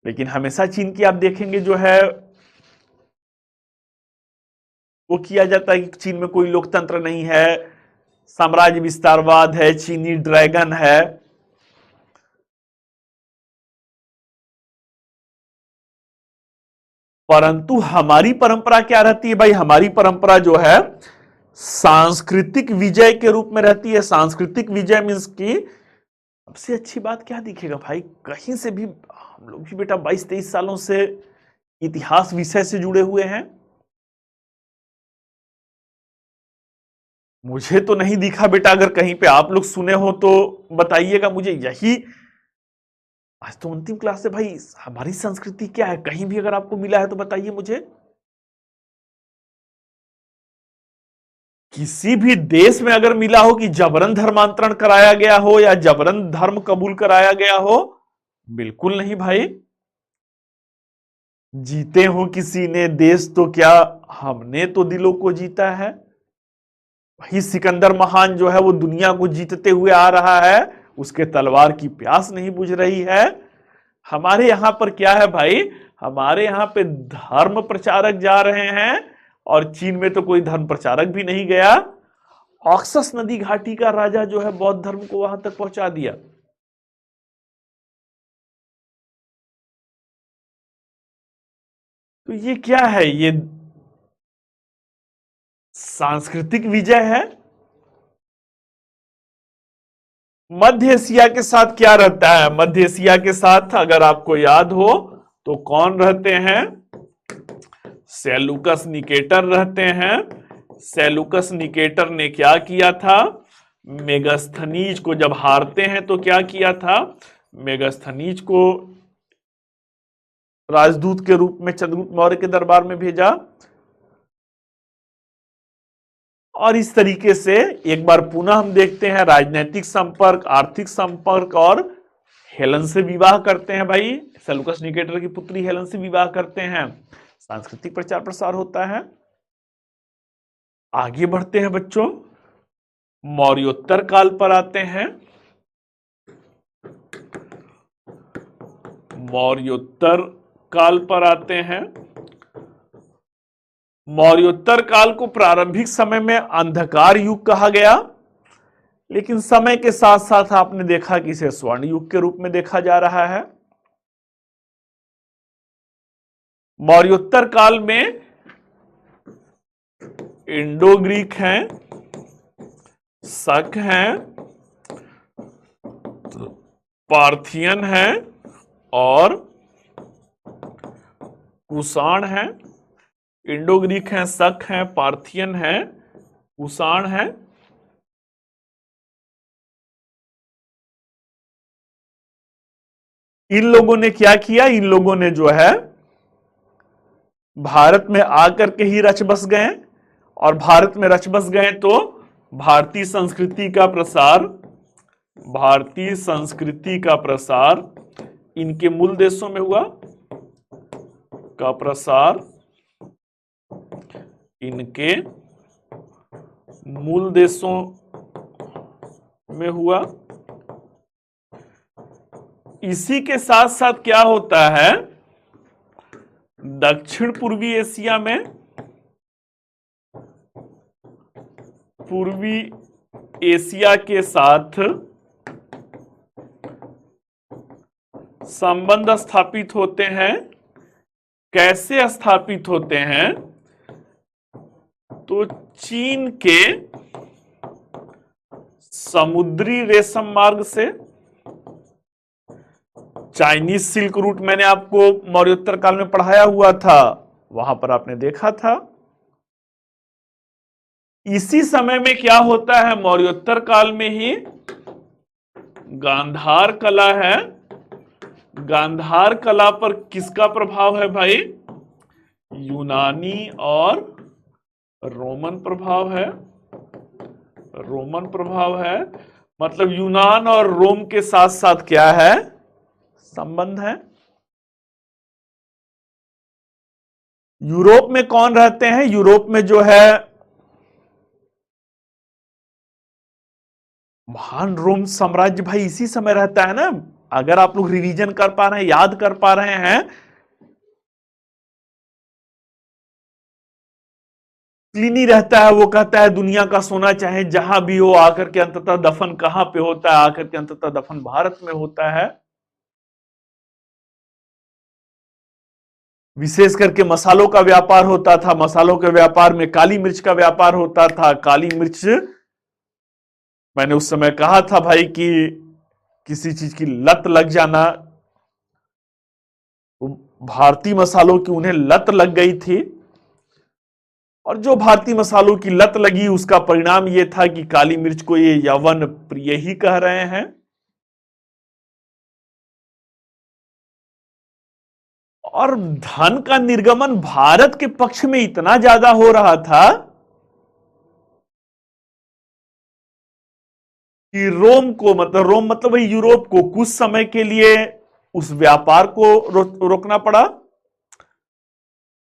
A: लेकिन हमेशा चीन की आप देखेंगे जो है वो किया जाता है कि चीन में कोई लोकतंत्र नहीं है, साम्राज्य विस्तारवाद है, चीनी ड्रैगन है। परंतु हमारी परंपरा क्या रहती है भाई, हमारी परंपरा जो है सांस्कृतिक विजय के रूप में रहती है। सांस्कृतिक विजय मीन्स की सबसे अच्छी बात क्या दिखेगा भाई, कहीं से भी हम लोग भी बेटा 22-23 सालों से इतिहास विषय से जुड़े हुए हैं, मुझे तो नहीं दिखा बेटा, अगर कहीं पे आप लोग सुने हो तो बताइएगा मुझे। यही आज तो अंतिम क्लास से भाई, हमारी संस्कृति क्या है, कहीं भी अगर आपको मिला है तो बताइए मुझे। किसी भी देश में अगर मिला हो कि जबरन धर्मांतरण कराया गया हो या जबरन धर्म कबूल कराया गया हो, बिल्कुल नहीं भाई। जीते हो किसी ने देश तो क्या, हमने तो दिलों को जीता है। वही सिकंदर महान जो है वो दुनिया को जीतते हुए आ रहा है, उसके तलवार की प्यास नहीं बुझ रही है। हमारे यहां पर क्या है भाई, हमारे यहां पे धर्म प्रचारक जा रहे हैं, और चीन में तो कोई धर्म प्रचारक भी नहीं गया। ऑक्सस नदी घाटी का राजा जो है बौद्ध धर्म को वहां तक पहुंचा दिया। तो ये क्या है, ये सांस्कृतिक विजय है। मध्य एशिया के साथ क्या रहता है, मध्य एशिया के साथ अगर आपको याद हो तो कौन रहते हैं, सेलुकस निकेटर रहते हैं। सेलुकस निकेटर ने क्या किया था, मेगास्थनीज को जब हारते हैं तो क्या किया था, मेगास्थनीज को राजदूत के रूप में चंद्रगुप्त मौर्य के दरबार में भेजा, और इस तरीके से एक बार पुनः हम देखते हैं राजनीतिक संपर्क, आर्थिक संपर्क, और हेलन से विवाह करते हैं भाई, सेलुकस निकेटर की पुत्री हेलन से विवाह करते हैं, सांस्कृतिक प्रचार प्रसार होता है। आगे बढ़ते हैं बच्चों, मौर्योत्तर काल पर आते हैं। मौर्योत्तर काल पर आते हैं। मौर्योत्तर काल को प्रारंभिक समय में अंधकार युग कहा गया, लेकिन समय के साथ साथ आपने देखा कि इसे स्वर्ण युग के रूप में देखा जा रहा है। मौर्योत्तर काल में इंडो ग्रीक हैं, शक हैं, पार्थियन हैं, और कुषाण हैं। इंडो ग्रीक हैं, शक हैं, पार्थियन हैं, कुषाण हैं। इन लोगों ने क्या किया, इन लोगों ने जो है भारत में आकर के ही रच बस गए, और भारत में रच बस गए तो भारतीय संस्कृति का प्रसार, भारतीय संस्कृति का प्रसार इनके मूल देशों में हुआ, का प्रसार इनके मूल देशों में हुआ। इसी के साथ साथ क्या होता है, दक्षिण पूर्वी एशिया में, पूर्वी एशिया के साथ संबंध स्थापित होते हैं। कैसे स्थापित होते हैं, तो चीन के समुद्री रेशम मार्ग से, चाइनीज सिल्क रूट मैंने आपको मौर्योत्तर काल में पढ़ाया हुआ था, वहां पर आपने देखा था। इसी समय में क्या होता है, मौर्योत्तर काल में ही गांधार कला है। गांधार कला पर किसका प्रभाव है भाई, यूनानी और रोमन प्रभाव है, रोमन प्रभाव है। मतलब यूनान और रोम के साथ साथ क्या है, संबंध है। यूरोप में कौन रहते हैं, यूरोप में जो है महान रोम साम्राज्य भाई इसी समय रहता है ना। अगर आप लोग रिवीजन कर पा रहे हैं, याद कर पा रहे हैं, प्लिनी रहता है, वो कहता है दुनिया का सोना चाहे जहां भी हो, आकर के अंततः दफन कहां पे होता है, आकर के अंततः दफन भारत में होता है। विशेष करके मसालों का व्यापार होता था, मसालों के व्यापार में काली मिर्च का व्यापार होता था। काली मिर्च मैंने उस समय कहा था भाई कि किसी चीज की लत लग जाना, भारतीय मसालों की उन्हें लत लग गई थी, और जो भारतीय मसालों की लत लगी उसका परिणाम यह था कि काली मिर्च को ये यवन प्रिय ही कह रहे हैं। और धन का निर्गमन भारत के पक्ष में इतना ज्यादा हो रहा था कि रोम को, मतलब रोम मतलब वही यूरोप को, कुछ समय के लिए उस व्यापार को रोकना पड़ा।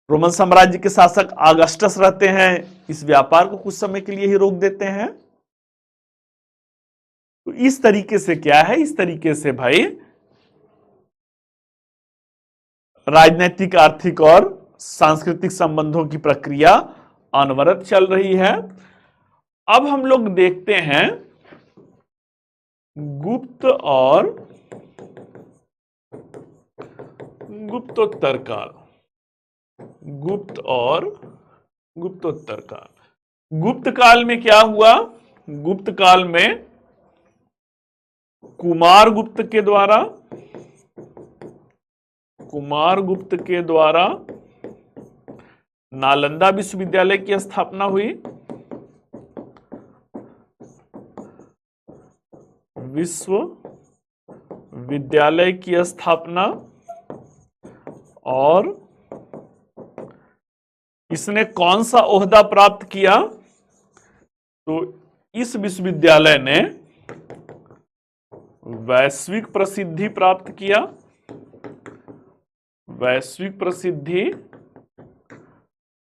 A: रोमन साम्राज्य के शासक ऑगस्टस रहते हैं, इस व्यापार को कुछ समय के लिए ही रोक देते हैं। तो इस तरीके से क्या है, इस तरीके से भाई राजनीतिक, आर्थिक और सांस्कृतिक संबंधों की प्रक्रिया अनवरत चल रही है। अब हम लोग देखते हैं गुप्त और गुप्तोत्तर काल, गुप्त और गुप्तोत्तर काल। गुप्त काल में क्या हुआ, गुप्त काल में कुमारगुप्त के द्वारा, कुमारगुप्त के द्वारा नालंदा विश्वविद्यालय की स्थापना हुई। विश्वविद्यालय की स्थापना, और इसने कौन सा ओहदा प्राप्त किया, तो इस विश्वविद्यालय ने वैश्विक प्रसिद्धि प्राप्त किया, वैश्विक प्रसिद्धि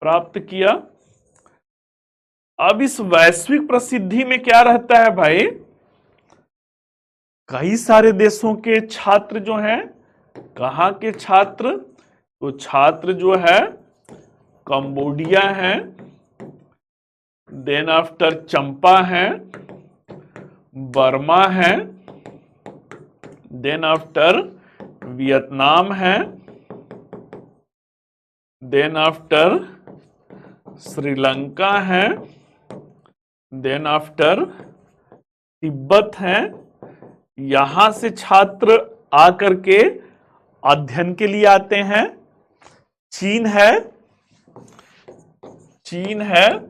A: प्राप्त किया। अब इस वैश्विक प्रसिद्धि में क्या रहता है भाई, कई सारे देशों के छात्र जो हैं, कहां के छात्र, तो छात्र जो है कंबोडिया है, देन आफ्टर चंपा है, बर्मा है, देन आफ्टर वियतनाम है, देन आफ्टर श्रीलंका है, देन आफ्टर तिब्बत है। यहां से छात्र आकर के अध्ययन के लिए आते हैं। चीन है, चीन है,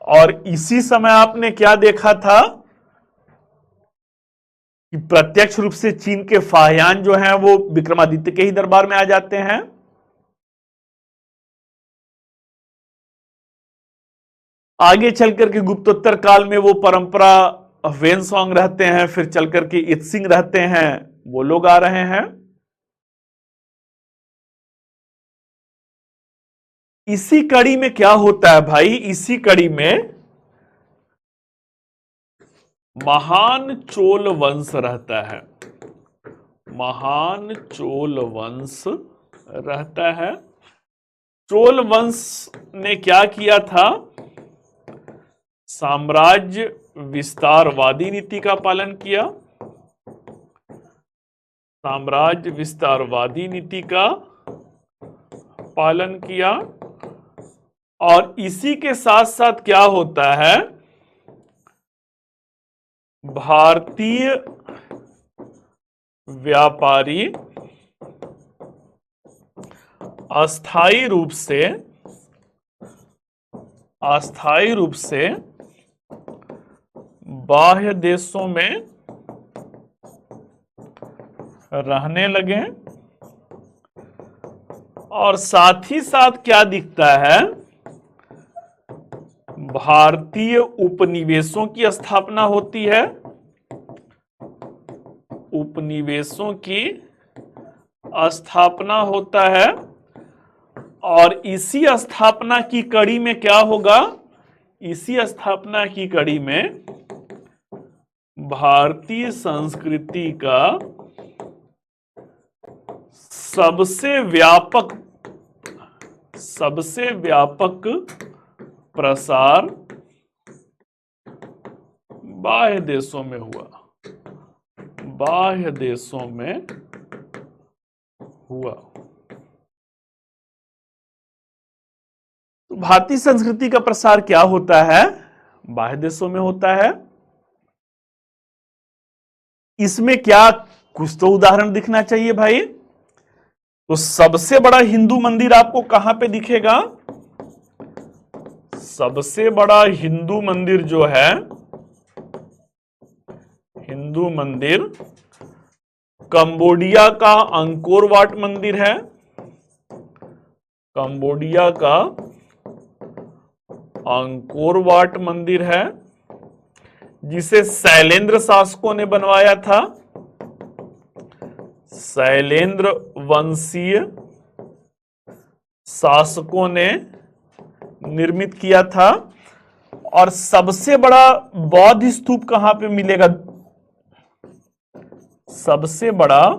A: और इसी समय आपने क्या देखा था, कि प्रत्यक्ष रूप से चीन के फाहियान जो हैं वो विक्रमादित्य के ही दरबार में आ जाते हैं। आगे चल करके गुप्तोत्तर काल में वो परंपरा वेनसोंग रहते हैं, फिर चल करके इत्सिंग रहते हैं, वो लोग आ रहे हैं। इसी कड़ी में क्या होता है भाई, इसी कड़ी में महान चोल वंश रहता है, महान चोल वंश रहता है। चोल वंश ने क्या किया था, साम्राज्य विस्तारवादी नीति का पालन किया, साम्राज्य विस्तारवादी नीति का पालन किया। और इसी के साथ साथ क्या होता है, भारतीय व्यापारी अस्थायी रूप से बाह्य देशों में रहने लगे। और साथ ही साथ क्या दिखता है, भारतीय उपनिवेशों की स्थापना होती है, उपनिवेशों की स्थापना होता है। और इसी स्थापना की कड़ी में क्या होगा, इसी स्थापना की कड़ी में भारतीय संस्कृति का सबसे व्यापक प्रसार बाह्य देशों में हुआ, बाह्य देशों में हुआ। तो भारतीय संस्कृति का प्रसार क्या होता है, बाह्य देशों में होता है। इसमें क्या कुछ तो उदाहरण दिखना चाहिए भाई। तो सबसे बड़ा हिंदू मंदिर आपको कहां पे दिखेगा, सबसे बड़ा हिंदू मंदिर जो है, हिंदू मंदिर कंबोडिया का अंकोर वाट मंदिर है, कंबोडिया का अंकोर वाट मंदिर है, जिसे शैलेंद्र शासकों ने बनवाया था, शैलेंद्र वंशीय शासकों ने निर्मित किया था। और सबसे बड़ा बौद्ध स्तूप कहां पे मिलेगा, सबसे बड़ा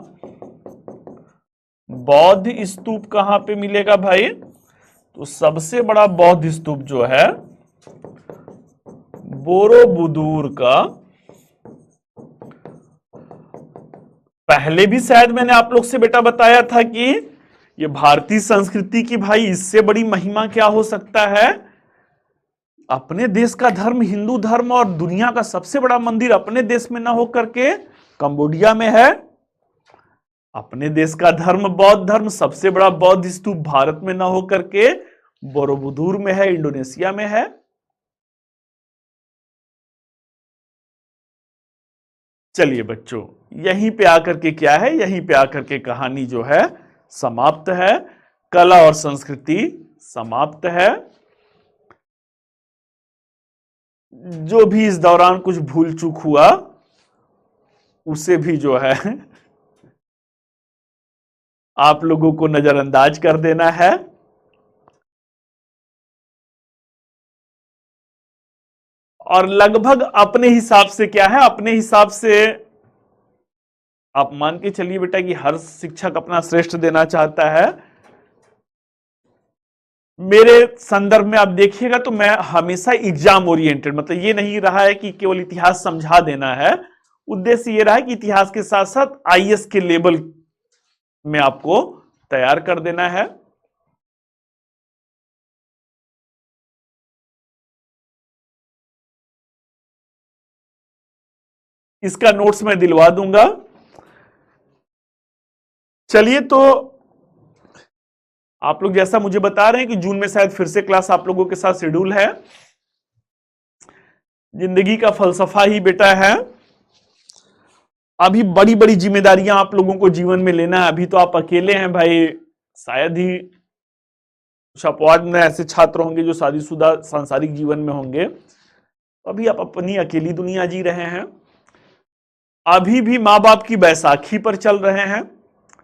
A: बौद्ध स्तूप कहां पे मिलेगा भाई, तो सबसे बड़ा बौद्ध स्तूप जो है बोरोबुदूर का। पहले भी शायद मैंने आप लोग से बेटा बताया था कि ये भारतीय संस्कृति की भाई इससे बड़ी महिमा क्या हो सकता है। अपने देश का धर्म हिंदू धर्म और दुनिया का सबसे बड़ा मंदिर अपने देश में ना होकर के कंबोडिया में है। अपने देश का धर्म बौद्ध धर्म, सबसे बड़ा बौद्ध स्तूप भारत में ना होकर के बोरोबुदूर में है, इंडोनेशिया में है। चलिए बच्चों, यहीं पे आकर के क्या है, यहीं पे आकर के कहानी जो है समाप्त है, कला और संस्कृति समाप्त है। जो भी इस दौरान कुछ भूल चूक हुआ उसे भी जो है आप लोगों को नजरअंदाज कर देना है। और लगभग अपने हिसाब से क्या है, अपने हिसाब से आप मान के चलिए बेटा कि हर शिक्षक अपना श्रेष्ठ देना चाहता है। मेरे संदर्भ में आप देखिएगा तो मैं हमेशा एग्जाम ओरिएंटेड, मतलब ये नहीं रहा है कि केवल इतिहास समझा देना है। उद्देश्य ये रहा है कि इतिहास के साथ साथ आईएएस के लेवल में आपको तैयार कर देना है। इसका नोट्स मैं दिलवा दूंगा। चलिए, तो आप लोग जैसा मुझे बता रहे हैं कि जून में शायद फिर से क्लास आप लोगों के साथ शेड्यूल है। जिंदगी का फलसफा ही बेटा है अभी बड़ी बड़ी जिम्मेदारियां आप लोगों को जीवन में लेना है। अभी तो आप अकेले हैं भाई, शायद ही कुछ अपवाद में ऐसे छात्र होंगे जो शादीशुदा सांसारिक जीवन में होंगे। अभी आप अपनी अकेली दुनिया जी रहे हैं। अभी भी माँ बाप की बैसाखी पर चल रहे हैं।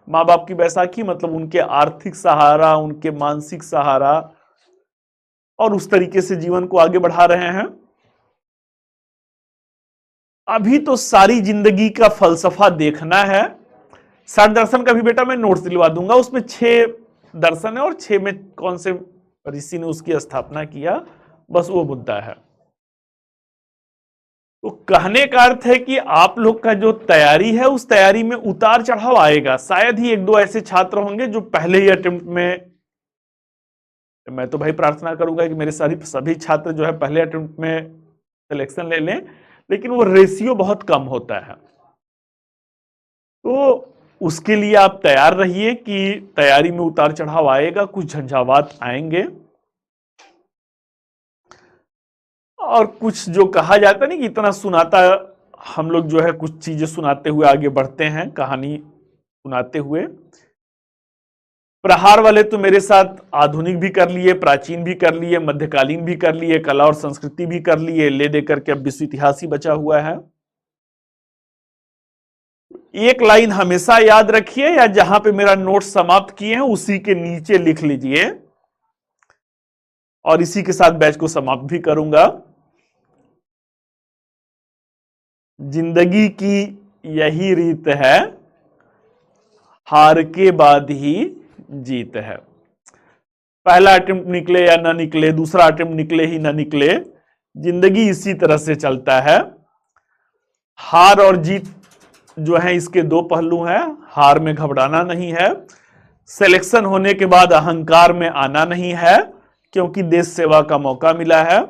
A: माँ बाप की बैसाखी मतलब उनके आर्थिक सहारा, उनके मानसिक सहारा, और उस तरीके से जीवन को आगे बढ़ा रहे हैं। अभी तो सारी जिंदगी का फलसफा देखना है। 60 दर्शन का भी बेटा मैं नोट्स दिलवा दूंगा, उसमें 6 दर्शन है और 6 में कौन से ऋषि ने उसकी स्थापना किया, बस वो मुद्दा है। तो कहने का अर्थ है कि आप लोग का जो तैयारी है उस तैयारी में उतार चढ़ाव आएगा। शायद ही 1-2 ऐसे छात्र होंगे जो पहले ही अटेम्प्ट में, मैं तो भाई प्रार्थना करूंगा कि मेरे सभी छात्र जो है पहले अटेम्प्ट में सिलेक्शन ले लें, लेकिन वो रेशियो बहुत कम होता है। तो उसके लिए आप तैयार रहिए कि तैयारी में उतार चढ़ाव आएगा, कुछ झंझावात आएंगे, और कुछ जो कहा जाता है ना कि इतना सुनाता, हम लोग जो है कुछ चीजें सुनाते हुए आगे बढ़ते हैं, कहानी सुनाते हुए। प्रहार वाले तो मेरे साथ आधुनिक भी कर लिए, प्राचीन भी कर लिए, मध्यकालीन भी कर लिए, कला और संस्कृति भी कर लिए, ले दे करके अब विश्व इतिहास ही बचा हुआ है। एक लाइन हमेशा याद रखिए, या जहां पे मेरा नोट समाप्त किए हैं उसी के नीचे लिख लीजिए, और इसी के साथ बैच को समाप्त भी करूंगा। जिंदगी की यही रीत है, हार के बाद ही जीत है। पहला अटेम्प्ट निकले या ना निकले, दूसरा अटेम्प्ट निकले ही ना निकले, जिंदगी इसी तरह से चलता है। हार और जीत जो है इसके 2 पहलू हैं। हार में घबराना नहीं है, सिलेक्शन होने के बाद अहंकार में आना नहीं है, क्योंकि देश सेवा का मौका मिला है,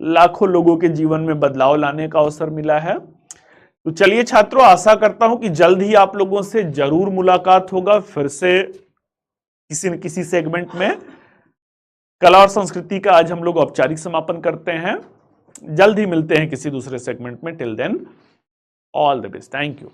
A: लाखों लोगों के जीवन में बदलाव लाने का अवसर मिला है। तो चलिए छात्रों, आशा करता हूं कि जल्द ही आप लोगों से जरूर मुलाकात होगा, फिर से किसी न किसी सेगमेंट में। कला और संस्कृति का आज हम लोग औपचारिक समापन करते हैं। जल्द ही मिलते हैं किसी दूसरे सेगमेंट में। Till then, all the best, thank you.